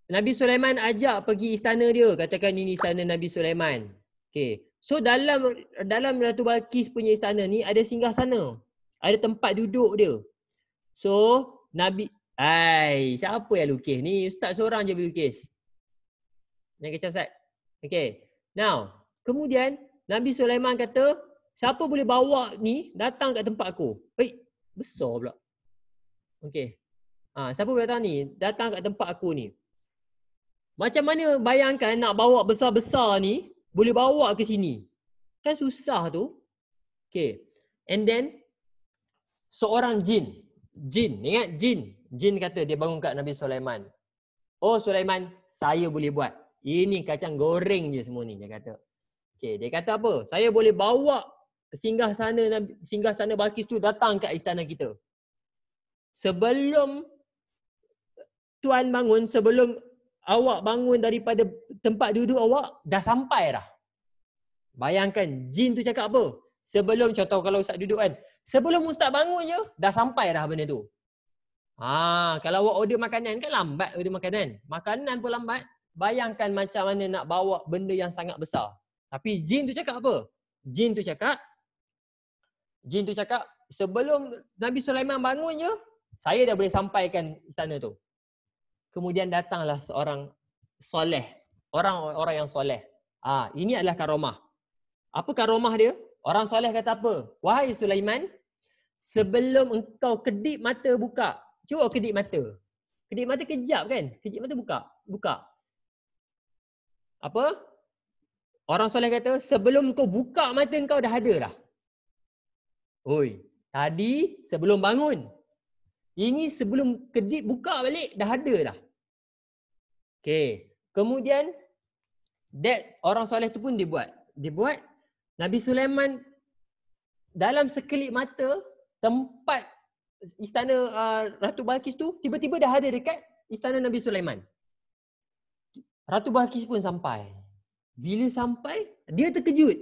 Nabi Sulaiman ajak pergi istana dia. Katakan ini istana Nabi Sulaiman. Okay. So, dalam Ratu Balqis punya istana ni ada singgah sana. Ada tempat duduk dia. So, siapa yang lukis ni? Ustaz seorang je boleh lukis. Jangan kecam Ustaz. Okay. Now, kemudian Nabi Sulaiman kata, siapa boleh bawa ni datang kat tempat aku? Besar pula. Okay. Siapa boleh datang ni? Datang kat tempat aku ni. Macam mana bayangkan nak bawa besar-besar ni, boleh bawa ke sini? Kan susah tu. Okay. And then, seorang jin. Ingat jin. Jin kata dia bangun kat Nabi Sulaiman. Oh Sulaiman, saya boleh buat. Ini kacang goreng je semua ni, dia kata. Okay, dia kata apa? Saya boleh bawa singgah sana Balqis tu datang kat istana kita. Sebelum tuan bangun, sebelum awak bangun daripada tempat duduk awak, dah sampai dah. Bayangkan, jin tu cakap apa? Sebelum, contoh kalau Ustaz duduk kan, sebelum Ustaz bangun je, dah sampai dah benda tu. Kalau awak order makanan kan lambat order makanan. Makanan pun lambat. Bayangkan macam mana nak bawa benda yang sangat besar. Tapi jin tu cakap apa? Jin tu cakap sebelum Nabi Sulaiman bangun je, saya dah boleh sampaikan istana tu. Kemudian datanglah seorang soleh. Orang yang soleh. Ini adalah karamah. Apa karamah dia? Orang soleh kata apa? Wahai Sulaiman, sebelum engkau kedip mata buka. Cuba kedip mata. Kedip mata kejap kan? Kedip mata buka. Apa? Orang soleh kata, sebelum kau buka mata kau dah ada dah. Oi, tadi sebelum bangun. Ini sebelum kedip buka balik dah ada dah. Okay. Kemudian orang soleh tu pun dia buat. Nabi Sulaiman dalam sekelip mata tempat istana Ratu Balqis tu tiba-tiba dah ada dekat istana Nabi Sulaiman. Ratu Balqis pun sampai. Bila sampai, dia terkejut.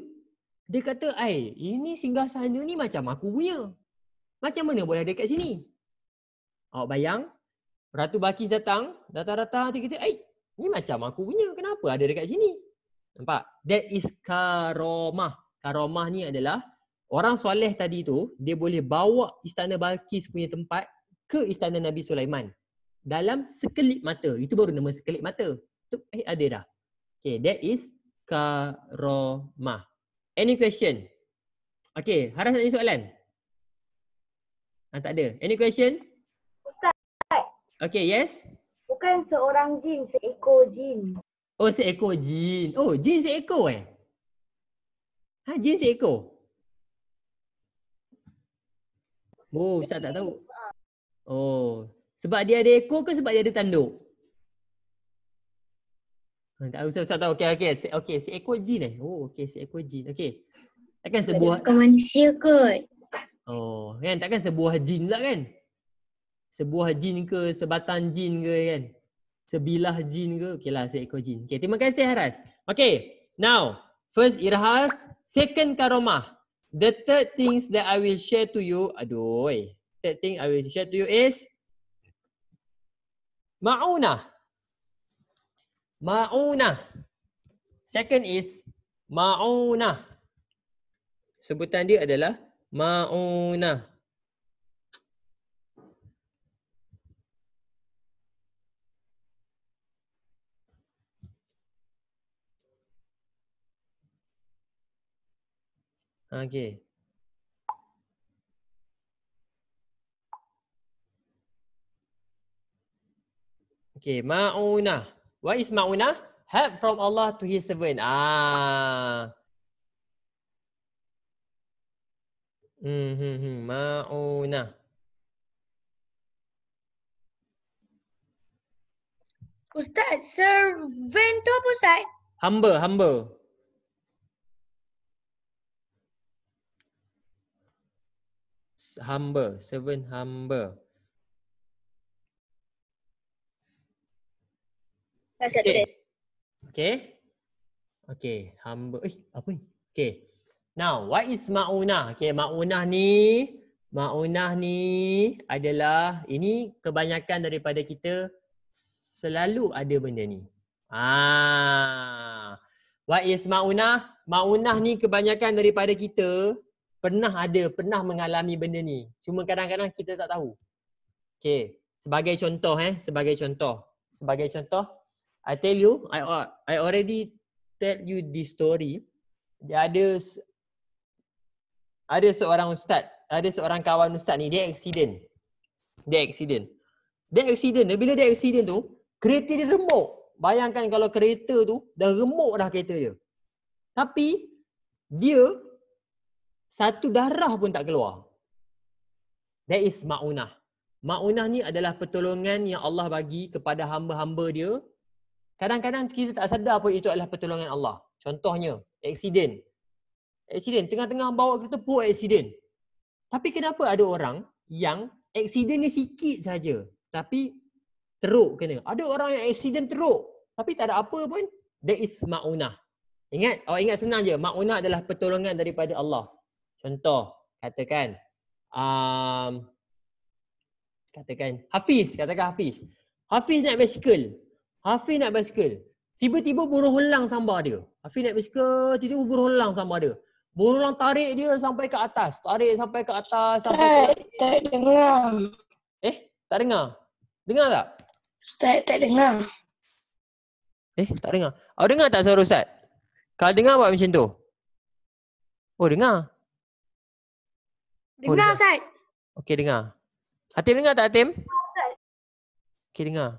Dia kata, ini singgah sana ni macam aku punya. Macam mana boleh ada kat sini? Awak bayang, Ratu Balqis datang, dia kata, ni macam aku punya. Kenapa ada dekat sini? Nampak? That is karamah. Karomah ni adalah orang soleh tadi tu, dia boleh bawa istana Balqis punya tempat ke istana Nabi Sulaiman dalam sekelip mata. Itu baru nama sekelip mata. Tu ada dah. Okay, that is karomah. Any question? Okay, Haras nak tanya soalan? Tak ada. Any question? Ustaz, Okay, yes? bukan seorang jin, seekor jin. Oh, seekor jin. Oh, jin seekor jin seekor? Oh, Ustaz tak tahu. Oh, sebab dia ada ekor ke sebab dia ada tanduk? Tak tahu, Ustaz tahu. Okey, seekor jin Oh, okey, seekor jin. Okey. Takkan sebuah Bukan manusia kot. Oh, kan takkan sebuah jin pula kan? Sebuah jin ke, sebatang jin ke kan? Sebilah jin ke? Okeylah, seekor jin. Okey, terima kasih Haras. Okey, now first Irhas, second karomah. The third things that I will share to you, third thing I will share to you is ma'unah. Ma'unah. Second is ma'unah. Sebutan dia adalah ma'unah. Okay. Okay, ma'unah. What is ma'unah? Help from Allah to his servant. Ma'unah. Ustaz, servant tu apa Ustaz? Hamba. Servant hamba. Okay, hamba. Apa ni? Okay. Now, what is ma'unah? Okay, ma'unah ni adalah, ini kebanyakan daripada kita selalu ada benda ni. What is ma'unah? Ma'unah ni kebanyakan daripada kita pernah mengalami benda ni. Cuma kadang-kadang kita tak tahu. Okay, sebagai contoh, I tell you, I already tell you this story. Dia ada seorang ustaz, ada seorang kawan ustaz ni, dia accident. Bila dia accident tu, kereta dia remuk. Bayangkan kalau kereta tu dah remuk dah kereta dia. Tapi dia satu darah pun tak keluar. That is ma'unah. Ma'unah ni adalah pertolongan yang Allah bagi kepada hamba-hamba dia. Kadang-kadang kita tak sedar pun itu adalah pertolongan Allah. Contohnya, accident. Tengah-tengah bawa kereta pun accident. Tapi kenapa ada orang yang accident ni sikit saja, tapi teruk kena. Ada orang yang accident teruk, tapi tak ada apa pun. That is ma'unah. Awak ingat senang je. Ma'unah adalah pertolongan daripada Allah. Contoh, katakan Hafiz. Hafiz naik basikal. Tiba-tiba burung helang sambar dia. Hafiz naik basikal, tiba-tiba burung helang sambar dia. Burung helang tarik dia sampai ke atas. Tak dengar. Tak dengar? Dengar tak? Ustaz, tak dengar. Tak dengar. Awak dengar tak suara Ustaz? Kalau dengar buat macam tu. Oh, dengar. Dengar Ustaz. Okey, dengar. Hatim dengar tak Hatim? Okey, dengar.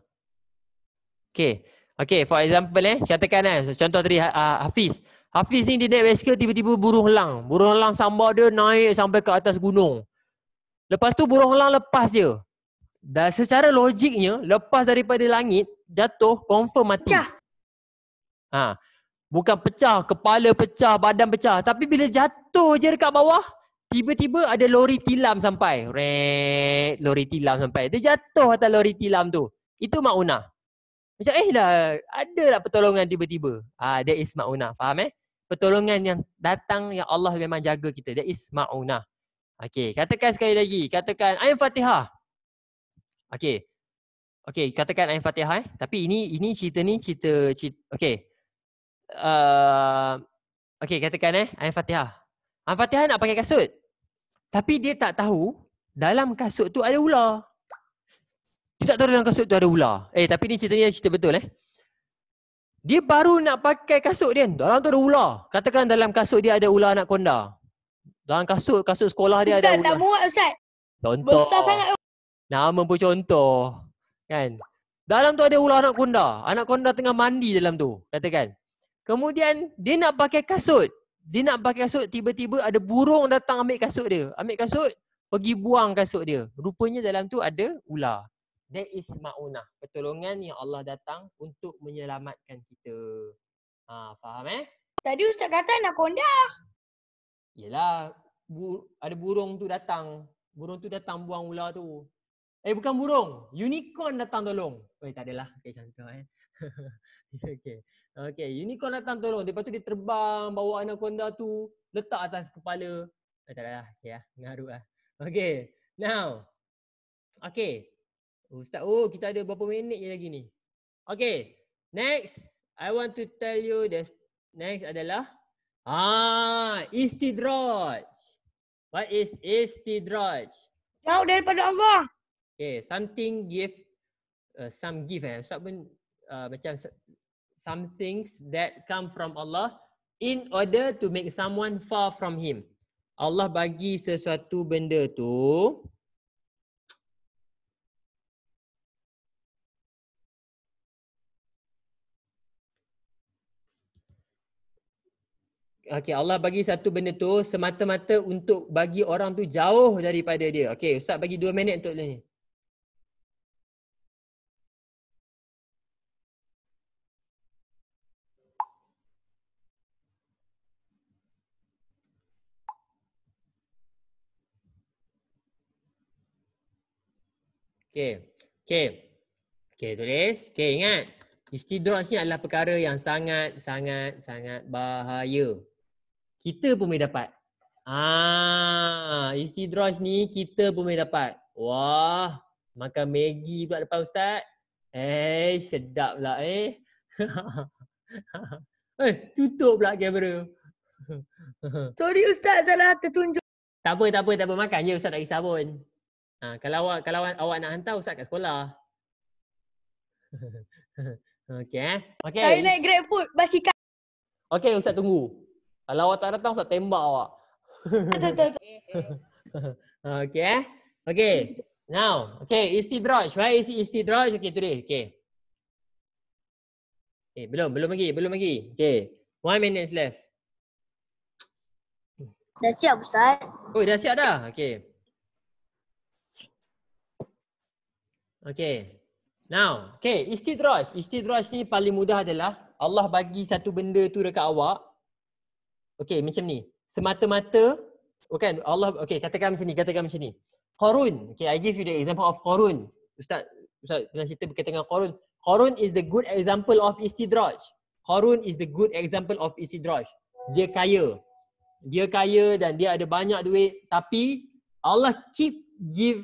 Okay, for example katakan contoh tadi Hafiz. Hafiz ni dia naik basikal, tiba-tiba burung helang. Burung helang sambar dia naik sampai ke atas gunung. Lepas tu burung helang lepas dia. Dan secara logiknya, lepas daripada langit, jatuh, confirm mati. Pecah. Bukan pecah, kepala pecah, badan pecah. Tapi bila jatuh je dekat bawah, tiba-tiba ada lori tilam sampai. Lori tilam sampai. Dia jatuh atas lori tilam tu. Itu ma'unah. Macam ada lah pertolongan tiba-tiba. That is ma'unah. Faham Pertolongan yang datang yang Allah memang jaga kita. That is ma'unah. Okay, katakan sekali lagi. Katakan ayat Fatihah. Okay, katakan ayat Fatihah. Tapi ini cerita. Okay. Okey, katakan ayat Fatihah. Ayat Fatihah nak pakai kasut. Tapi dia tak tahu dalam kasut tu ada ular. Dia tak tahu dalam kasut tu ada ular. Tapi ni cerita betul Dia baru nak pakai kasut dia. Dalam tu ada ular. Katakan dalam kasut dia ada ular anaconda. Dalam kasut sekolah dia ada Ustaz, tak ular. muat Ustaz. Contoh. Besar sangat. Nama pun contoh. Kan? Dalam tu ada ular anaconda. Anaconda tengah mandi dalam tu. Katakan. Kemudian dia nak pakai kasut. Tiba-tiba ada burung datang ambil kasut dia. Pergi buang kasut dia. Rupanya dalam tu ada ular. That is ma'unah. Pertolongan yang Allah datang untuk menyelamatkan kita. Faham Tadi Ustaz kata anaconda. Yelah. Ada burung tu datang. Burung tu datang buang ular tu. Bukan burung. Unicorn datang tolong. Tak adalah. Okay, contoh Okay. Unicorn datang tolong. Lepas tu dia terbang, bawa anaconda tu, letak atas kepala. Tak adalah. Okay, ngaruh lah. Okay. Now. Okay. Ustaz, kita ada berapa minit je lagi ni? Okay. Next. I want to tell you this. Next adalah istidraj. What is istidraj? Jauh daripada Allah. Okay, something give, some give Ustaz pun macam some things that come from Allah in order to make someone far from Him. Allah bagi sesuatu benda tu Allah bagi satu benda tu semata-mata untuk bagi orang tu jauh daripada dia. Okay, Ustaz bagi 2 minit untuk ni. Okay, tulis. Okay, ingat. Istidraj ni adalah perkara yang sangat bahaya. Kita pun boleh dapat. Istidraj ni kita pun boleh dapat. Wah, makan Maggi pula depan Ustaz. Sedap pula tutup pula kamera. Sorry Ustaz, salah tertunjuk. Tak apa. Makan je, Ustaz tak kisah pun. Kalau awak nak hantar Ustaz kat sekolah. Okay. Saya naik GrabFood, basikal. Okay, Ustaz tunggu. Kalau awak tak datang, Ustaz tembak awak. Okay. Now, istidraj. Why is istidraj? Okay, today. Okay. Belum lagi. Okay. 1 minute left. Dah siap Ustaz. Dah siap dah? Okay. Now, istidraj. Istidraj ni paling mudah adalah Allah bagi satu benda tu dekat awak. Okay, macam ni. Semata-mata, bukan Allah, katakan macam ni. Qarun. I give you the example of Qarun. Ustaz pernah cerita berkaitan dengan Qarun. Qarun is the good example of istidraj. Dia kaya dan dia ada banyak duit, tapi Allah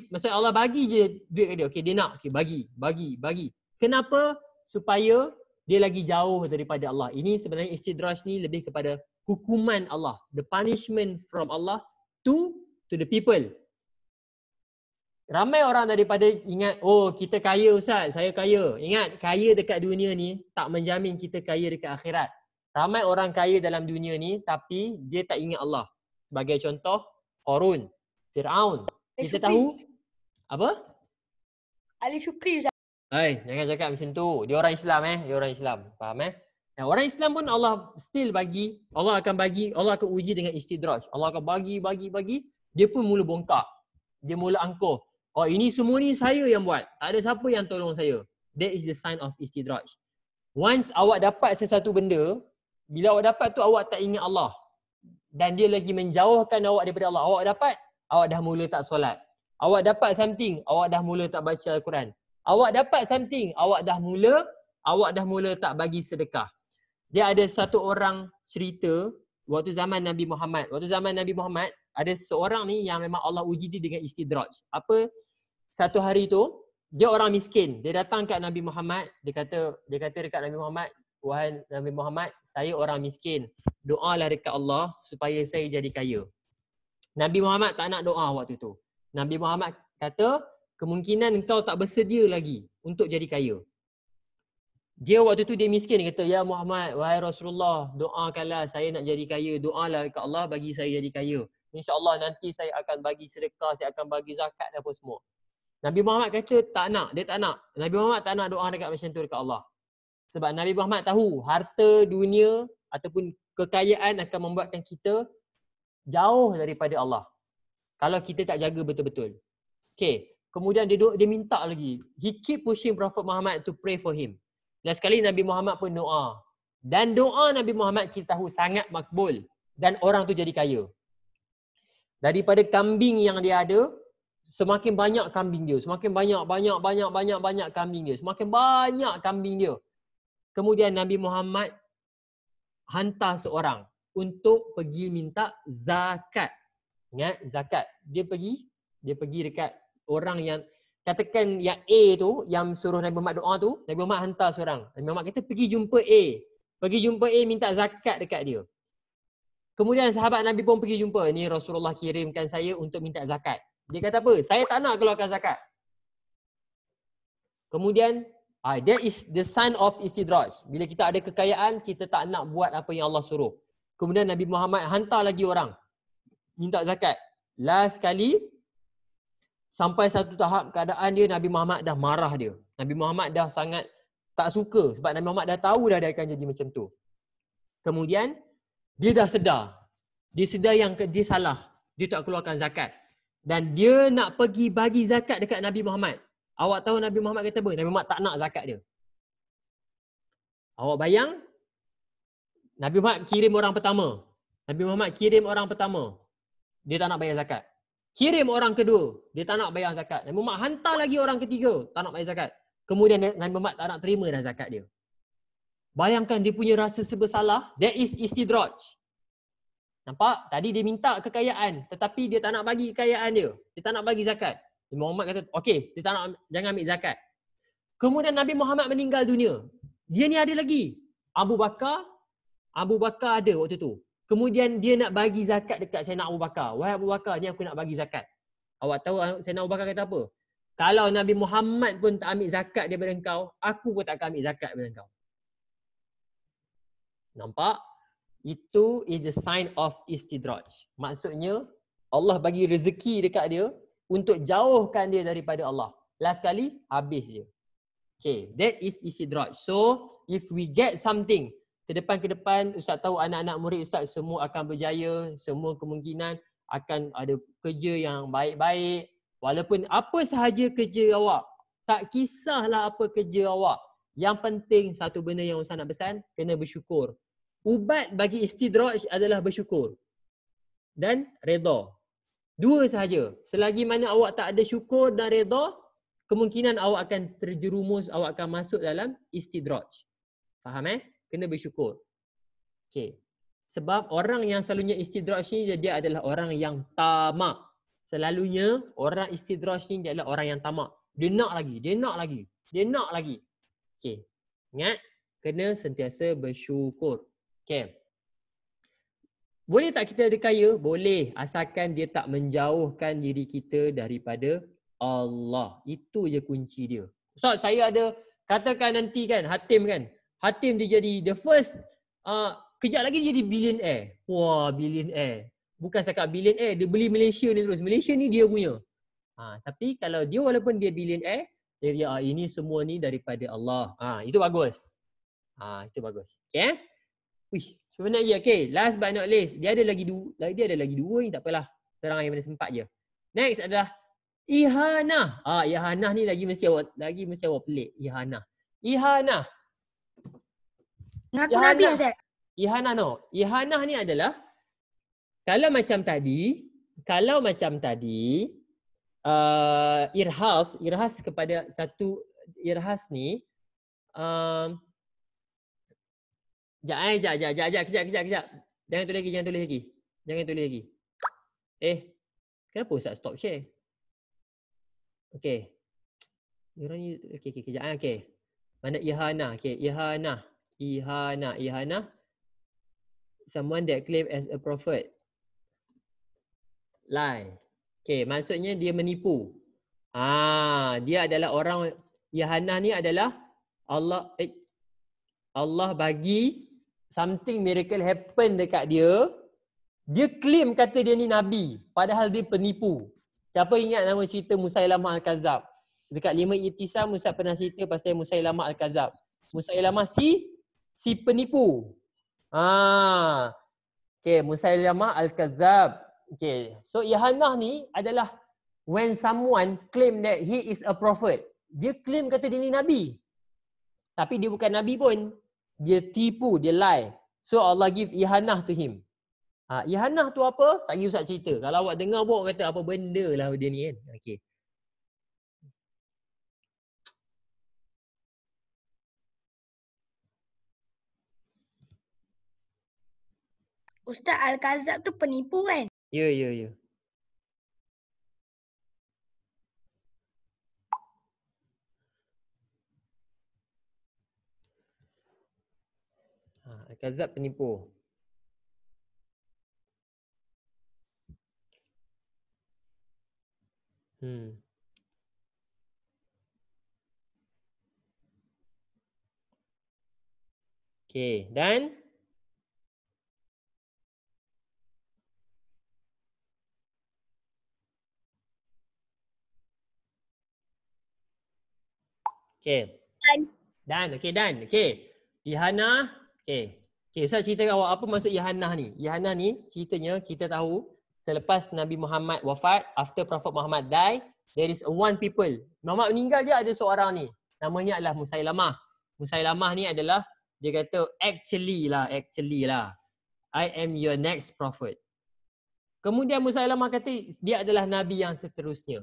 maksudnya Allah bagi je duit ke dia. Dia nak, bagi. Kenapa? Supaya dia lagi jauh daripada Allah. Ini sebenarnya istidraj ni lebih kepada hukuman Allah, the punishment from Allah to the people. Ramai orang daripada ingat, kita kaya Ustaz, saya kaya. Ingat, kaya dekat dunia ni tak menjamin kita kaya dekat akhirat. Ramai orang kaya dalam dunia ni tapi dia tak ingat Allah. Sebagai contoh, Qarun, Fir'aun. Kita tahu apa? Ali Shukri Ustaz. Jangan cakap macam tu. Dia orang Islam. Faham orang Islam pun Allah still bagi. Allah akan uji dengan istidraj. Allah akan bagi. Dia pun mula bongkak. Dia mula angkuh. Ini semua ni saya yang buat. Tak ada siapa yang tolong saya. That is the sign of istidraj. Once awak dapat sesuatu benda, bila awak dapat tu awak tak ingat Allah. Dan dia lagi menjauhkan awak daripada Allah. Awak dapat, awak dah mula tak solat. Awak dapat something, awak dah mula tak baca Al-Quran. Awak dapat something, awak dah mula tak bagi sedekah. Dia ada satu orang cerita waktu zaman Nabi Muhammad. Ada seorang ni yang memang Allah uji dia dengan istidraj. Apa? Satu hari tu dia orang miskin. Dia datang kat Nabi Muhammad, dia kata dekat Nabi Muhammad, wahai Nabi Muhammad, saya orang miskin. Doalah dekat Allah supaya saya jadi kaya. Nabi Muhammad tak nak doa waktu tu. Nabi Muhammad kata, kemungkinan engkau tak bersedia lagi untuk jadi kaya. Dia waktu tu dia miskin, dia kata, ya Muhammad, wahai Rasulullah, doakanlah saya nak jadi kaya. Doalah dekat Allah bagi saya jadi kaya. InsyaAllah nanti saya akan bagi sedekah, saya akan bagi zakat dan apa semua. Nabi Muhammad kata tak nak, dia tak nak. Nabi Muhammad tak nak doa dekat macam tu dekat Allah. Sebab Nabi Muhammad tahu harta dunia ataupun kekayaan akan membuatkan kita jauh daripada Allah kalau kita tak jaga betul-betul. Okay. Kemudian dia minta lagi. He keep pushing Prophet Muhammad to pray for him. Dan sekali Nabi Muhammad pun doa. Dan doa Nabi Muhammad kita tahu sangat makbul. Dan orang tu jadi kaya. Daripada kambing yang dia ada, semakin banyak kambing dia. Semakin banyak kambing dia. Semakin banyak kambing dia. Kemudian Nabi Muhammad hantar seorang untuk pergi minta zakat. Ingat, zakat. Dia pergi dekat orang yang, katakan yang A tu, yang suruh Nabi Muhammad doa tu, Nabi Muhammad hantar seorang. Nabi Muhammad kata pergi jumpa A. Pergi jumpa A minta zakat dekat dia. Kemudian sahabat Nabi pun pergi jumpa. Ni Rasulullah kirimkan saya untuk minta zakat. Dia kata apa? Saya tak nak keluarkan zakat. Kemudian, that is the sign of istidraj. Bila kita ada kekayaan, kita tak nak buat apa yang Allah suruh. Kemudian Nabi Muhammad hantar lagi orang minta zakat. Last kali, sampai satu tahap keadaan dia, Nabi Muhammad dah marah dia. Nabi Muhammad dah sangat tak suka sebab Nabi Muhammad dah tahu dah dia akan jadi macam tu. Kemudian, dia dah sedar. Dia sedar yang dia salah. Dia tak keluarkan zakat. Dan dia nak pergi bagi zakat dekat Nabi Muhammad. Awak tahu Nabi Muhammad kata apa? Nabi Muhammad tak nak zakat dia. Awak bayang, Nabi Muhammad kirim orang pertama. Nabi Muhammad kirim orang pertama. Dia tak nak bayar zakat. Kirim orang kedua. Dia tak nak bayar zakat. Nabi Muhammad hantar lagi orang ketiga. Tak nak bayar zakat. Kemudian Nabi Muhammad tak nak terima dah zakat dia. Bayangkan dia punya rasa serba salah. That is istidraj. Nampak? Tadi dia minta kekayaan. Tetapi dia tak nak bagi kekayaan dia. Dia tak nak bagi zakat. Nabi Muhammad kata, okey, dia tak nak, jangan ambil zakat. Kemudian Nabi Muhammad meninggal dunia. Dia ni ada lagi. Abu Bakar ada waktu tu. Kemudian dia nak bagi zakat dekat Sayyidina Abu Bakar. Wahai Abu Bakar, ni aku nak bagi zakat. Awak tahu Sayyidina Abu Bakar kata apa? Kalau Nabi Muhammad pun tak ambil zakat daripada engkau, aku pun tak akan ambil zakat daripada engkau. Nampak? Itu is the sign of istidraj. Maksudnya, Allah bagi rezeki dekat dia untuk jauhkan dia daripada Allah. Last kali, habis dia. Okay, that is istidraj. So, if we get something, ke depan, Ustaz tahu anak-anak murid Ustaz semua akan berjaya, semua kemungkinan akan ada kerja yang baik-baik. Walaupun apa sahaja kerja awak, tak kisahlah apa kerja awak. Yang penting satu benda yang Ustaz nak pesan, kena bersyukur. Ubat bagi istidraj adalah bersyukur dan redha. Dua sahaja. Selagi mana awak tak ada syukur dan redha, kemungkinan awak akan terjerumus, awak akan masuk dalam istidraj. Faham Kena bersyukur. Okey. Sebab orang yang selalunya istidraj ni dia adalah orang yang tamak. Selalunya orang istidraj ni dia adalah orang yang tamak. Dia nak lagi. Okey. Ingat, kena sentiasa bersyukur. Okey. Boleh tak kita ada kaya? Boleh, asalkan dia tak menjauhkan diri kita daripada Allah. Itu je kunci dia. Ustaz, saya ada, katakan nanti kan, Hatim dia jadi the first, kejap lagi jadi billionaire. Wah, billionaire. Bukan cakap billionaire, dia beli Malaysia ni terus. Malaysia ni dia punya. Tapi kalau dia walaupun dia billionaire, dia ini semua ni daripada Allah. Itu bagus. Itu bagus. Okay? Wih, sebenarnya okay. Last but not least, dia ada lagi dua ni, tak apalah. Terang yang mana sempat je. Next adalah ihanah. Ihanah ni lagi mesti awak pelik. Ihanah. Ngaku Nabi Ustaz. Ihanah ni adalah kalau macam tadi irhas kepada satu irhas ni kejap. Jangan tulis lagi. Kenapa Ustaz stop share? Okey. Diorang ni okey kejap. Okey. Mana ihanah? Okey, ihanah. Ihana. Ihana, someone that claim as a prophet. Lie. Okay, maksudnya dia menipu. Dia adalah orang, Ihana ni adalah Allah bagi something miracle happen dekat dia. Dia claim kata dia ni Nabi. Padahal dia penipu. Siapa ingat nama cerita Musailamah Al-Kazab? Dekat 5 Ibtisam, Ustaz pernah cerita pasal Musailamah Al-Kazab. Musailamah si penipu. Okay, Musailamah Al-Kazab. Okay, so Ihanah ni adalah when someone claim that he is a prophet. Dia claim kata dia ni Nabi. Tapi dia bukan Nabi pun. Dia tipu, dia lie. So Allah give Ihanah to him. Ihanah tu apa? Sagi Ustaz cerita. Kalau awak dengar pun kata apa benda lah dia ni kan. Okay. Ustaz, Al-Kazab tu penipu kan? Ya. Al-Kazab penipu. Okay, dan okay. Dan. Okay. Ihanah. Okay, Ustaz cerita kat awak apa maksud Ihanah ni. Ihanah ni ceritanya kita tahu selepas Nabi Muhammad wafat, after Prophet Muhammad die, there is one people. Muhammad meninggal je ada seorang ni. Namanya adalah Musailamah. Musailamah ni adalah dia kata actually lah. I am your next prophet. Kemudian Musailamah kata dia adalah Nabi yang seterusnya.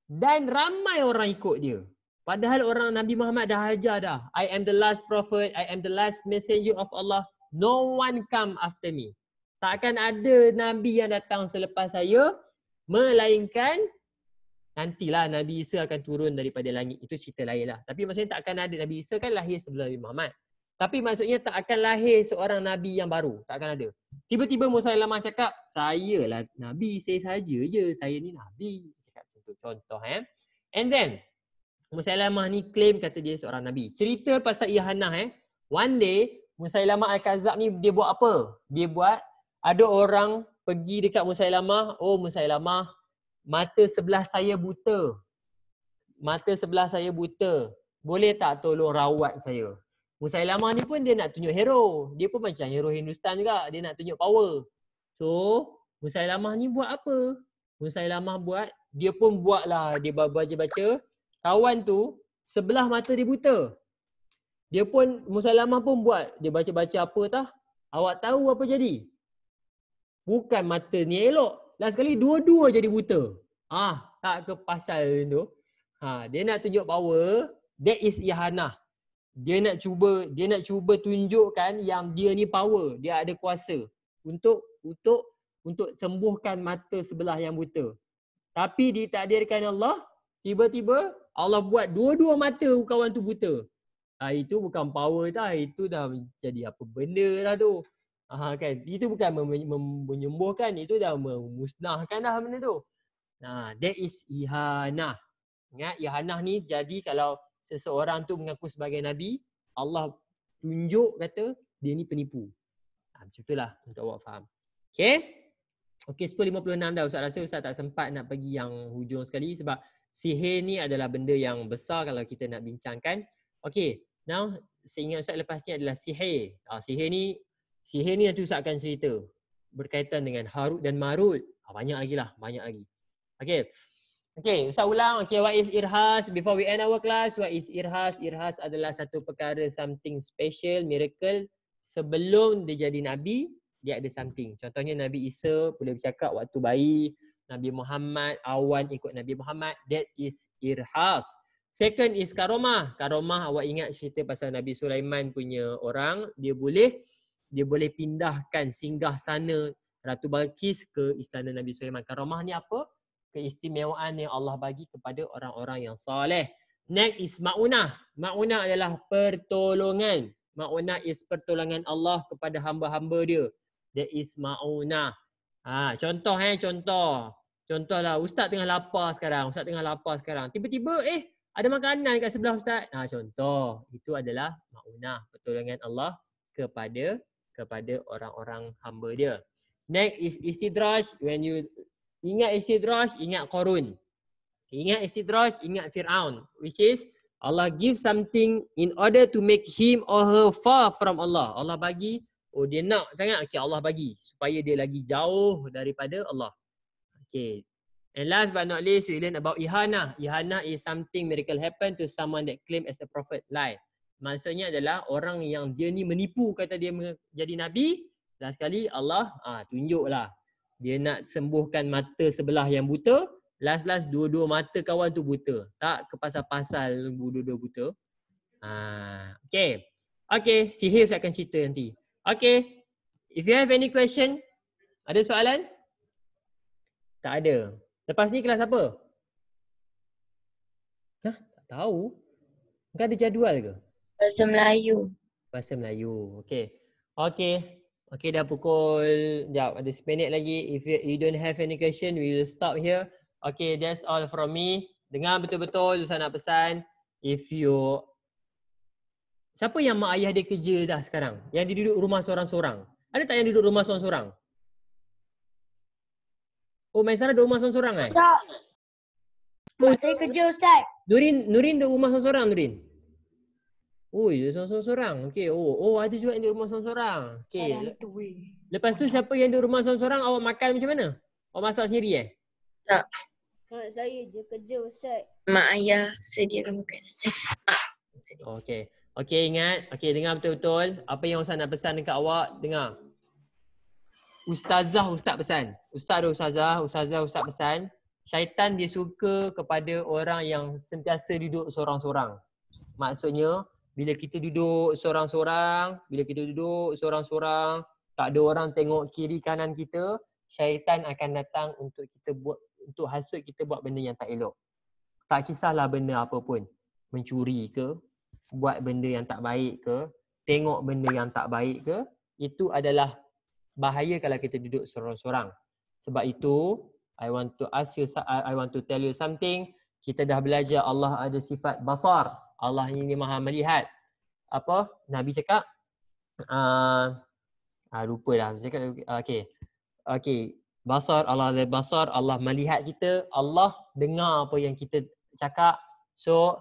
Dan ramai orang ikut dia. Padahal orang Nabi Muhammad dah ajar dah. I am the last prophet. I am the last messenger of Allah. No one come after me. Takkan ada Nabi yang datang selepas saya. Melainkan nantilah Nabi Isa akan turun daripada langit. Itu cerita lain lah. Tapi maksudnya tak akan ada. Nabi Isa kan lahir sebelum Nabi Muhammad. Tapi maksudnya tak akan lahir seorang Nabi yang baru. Tak akan ada. Tiba-tiba Musailamah cakap, saya lah Nabi, saya saja je. Saya ni Nabi. Cakap contoh. And then, Musailamah ni claim kata dia seorang Nabi. Cerita pasal Ihanah one day, Musailamah Al-Kazab ni dia buat apa? Dia buat, ada orang pergi dekat Musailamah, oh Musailamah, mata sebelah saya buta. Boleh tak tolong rawat saya? Musailamah ni pun dia nak tunjuk hero. Dia pun macam hero Hindustan juga. Dia nak tunjuk power. So, Musailamah ni buat apa? Musailamah buat, dia pun buatlah, dia baca-baca. Kawan tu, sebelah mata dia buta. Musailamah pun buat. Dia baca-baca apa tah? Awak tahu apa jadi? Bukan mata ni elok. Last kali dua-dua jadi buta. Tak ke pasal tu. Dia nak tunjuk power. That is Ihanah. Dia nak cuba tunjukkan yang dia ni power. Dia ada kuasa untuk sembuhkan mata sebelah yang buta. Tapi ditakdirkan Allah, tiba-tiba Allah buat dua-dua mata kawan tu buta. Itu bukan power dah, itu dah jadi apa benda dah tu. Kan, itu bukan menyembuhkan, itu dah memusnahkan dah benda tu. That is Ihanah. Ingat, Ihanah ni jadi kalau seseorang tu mengaku sebagai Nabi, Allah tunjuk kata dia ni penipu. Macam itulah untuk awak faham. Okay? Okay, 10.56 dah. Ustaz rasa Ustaz tak sempat nak pergi yang hujung sekali sebab sihir ni adalah benda yang besar kalau kita nak bincangkan. Okay, now seingat Ustaz lepas ni adalah sihir. Sihir ni nanti Ustaz akan cerita berkaitan dengan Harut dan Marut. Banyak lagi. Okay, Ustaz ulang. Okay, what is irhas? Before we end our class, what is irhas? Irhas adalah satu perkara, something special, miracle. Sebelum dia jadi Nabi, dia ada something. Contohnya Nabi Isa boleh bercakap waktu bayi. Nabi Muhammad, awan ikut Nabi Muhammad. That is irhas. Second is karomah. Karomah, awak ingat cerita pasal Nabi Sulaiman punya orang. Dia boleh pindahkan singgah sana Ratu Balqis ke istana Nabi Sulaiman. Karomah ni apa? Keistimewaan yang Allah bagi kepada orang-orang yang soleh. Next is ma'unah. Ma'unah adalah pertolongan. Ma'unah is pertolongan Allah kepada hamba-hamba dia. That is ma'unah. Contoh. Contohlah, Ustaz tengah lapar sekarang. Tiba-tiba ada makanan kat sebelah Ustaz. Contoh, itu adalah ma'unah, pertolongan Allah kepada orang-orang hamba dia. Next is istidraj. When you ingat istidraj, ingat Qarun. Ingat istidraj, ingat Fir'aun. Which is Allah give something in order to make him or her far from Allah. Allah bagi, dia nak sangat, okay, Allah bagi supaya dia lagi jauh daripada Allah. Okay. And last but not least, we learn about ihana. Ihana is something miracle happen to someone that claim as a prophet, lie. Maksudnya adalah orang yang dia ni menipu kata dia jadi nabi. Last sekali Allah tunjuklah. Dia nak sembuhkan mata sebelah yang buta. Last dua-dua mata kawan tu buta. Tak kepasal-pasal dua-dua buta. Okay. Okay, sihir saya akan cerita nanti. Okay. If you have any question, ada soalan? Tak ada. Lepas ni kelas apa? Tak tahu. Kau ada jadual ke? Bahasa Melayu. Bahasa Melayu. Okay. Okay, dah pukul, sekejap, ada 10 minit lagi. If you don't have any question, we will stop here. Okay, that's all from me. Dengar betul-betul, Ustaz nak pesan. Siapa yang mak ayah dia kerja dah sekarang? Yang dia duduk rumah seorang-seorang? Ada tak yang duduk rumah seorang-seorang? Oh, Maisarah duduk rumah seorang-seorang Tak. Mak saya kerja Ustaz. Nurin duduk rumah seorang-seorang, Nurin? Oh, dia seorang-seorang. Okey. Oh, ada juga yang duduk rumah seorang-seorang. Okey. Lepas tu siapa yang duduk rumah seorang-seorang, awak makan macam mana? Awak masak sendiri Tak. Mak saya je kerja Ustaz. Mak ayah sediakan makanan. Okey. Okey, ingat. Okey, dengar betul-betul. Apa yang Ustaz nak pesan dekat awak, dengar. Ustaz pesan. Ustaz pesan. Syaitan dia suka kepada orang yang sentiasa duduk seorang-seorang. Maksudnya, bila kita duduk seorang-seorang, tak ada orang tengok kiri kanan kita, syaitan akan datang untuk hasut kita buat benda yang tak elok. Tak kisahlah benda apa pun. Mencuri ke, buat benda yang tak baik ke, tengok benda yang tak baik ke, itu adalah bahaya kalau kita duduk seorang-seorang. Sebab itu, I want to tell you something. Kita dah belajar Allah ada sifat basar. Allah ini maha melihat. Apa? Nabi cakap, lupa dah. Okay. Basar, Allah ada basar. Allah melihat kita. Allah dengar apa yang kita cakap. So,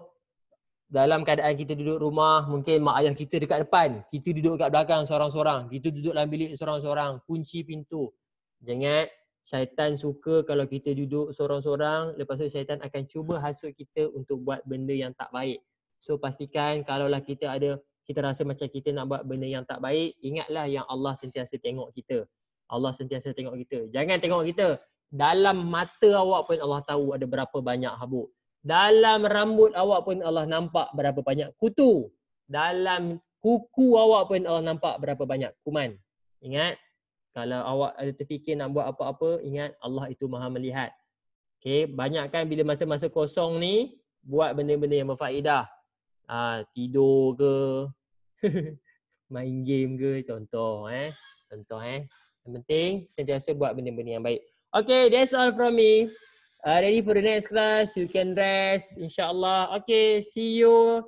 dalam keadaan kita duduk rumah, mungkin mak ayah kita dekat depan. Kita duduk kat belakang seorang-seorang. Kita duduk dalam bilik seorang-seorang. Kunci pintu. Jangan. Syaitan suka kalau kita duduk seorang-seorang. Lepas tu syaitan akan cuba hasut kita untuk buat benda yang tak baik. So pastikan kalaulah kita rasa macam kita nak buat benda yang tak baik, ingatlah yang Allah sentiasa tengok kita. Jangan tengok kita. Dalam mata awak pun Allah tahu ada berapa banyak habuk. Dalam rambut awak pun Allah nampak berapa banyak kutu. Dalam kuku awak pun Allah nampak berapa banyak kuman. Ingat, kalau awak ada terfikir nak buat apa-apa, ingat Allah itu maha melihat. Okay, banyakkan bila masa-masa kosong ni, buat benda-benda yang berfaedah. Tidur ke, main game ke, contoh. Yang penting, sentiasa buat benda-benda yang baik. Okay, that's all from me. Ready for the next class, you can rest, insyaAllah. Okay, see you.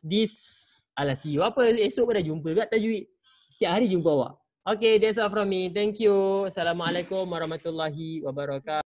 See you apa? Esok pun dah jumpa kat tajwid. Setiap hari jumpa awak. Okay, that's all from me. Thank you. Assalamualaikum warahmatullahi wabarakatuh.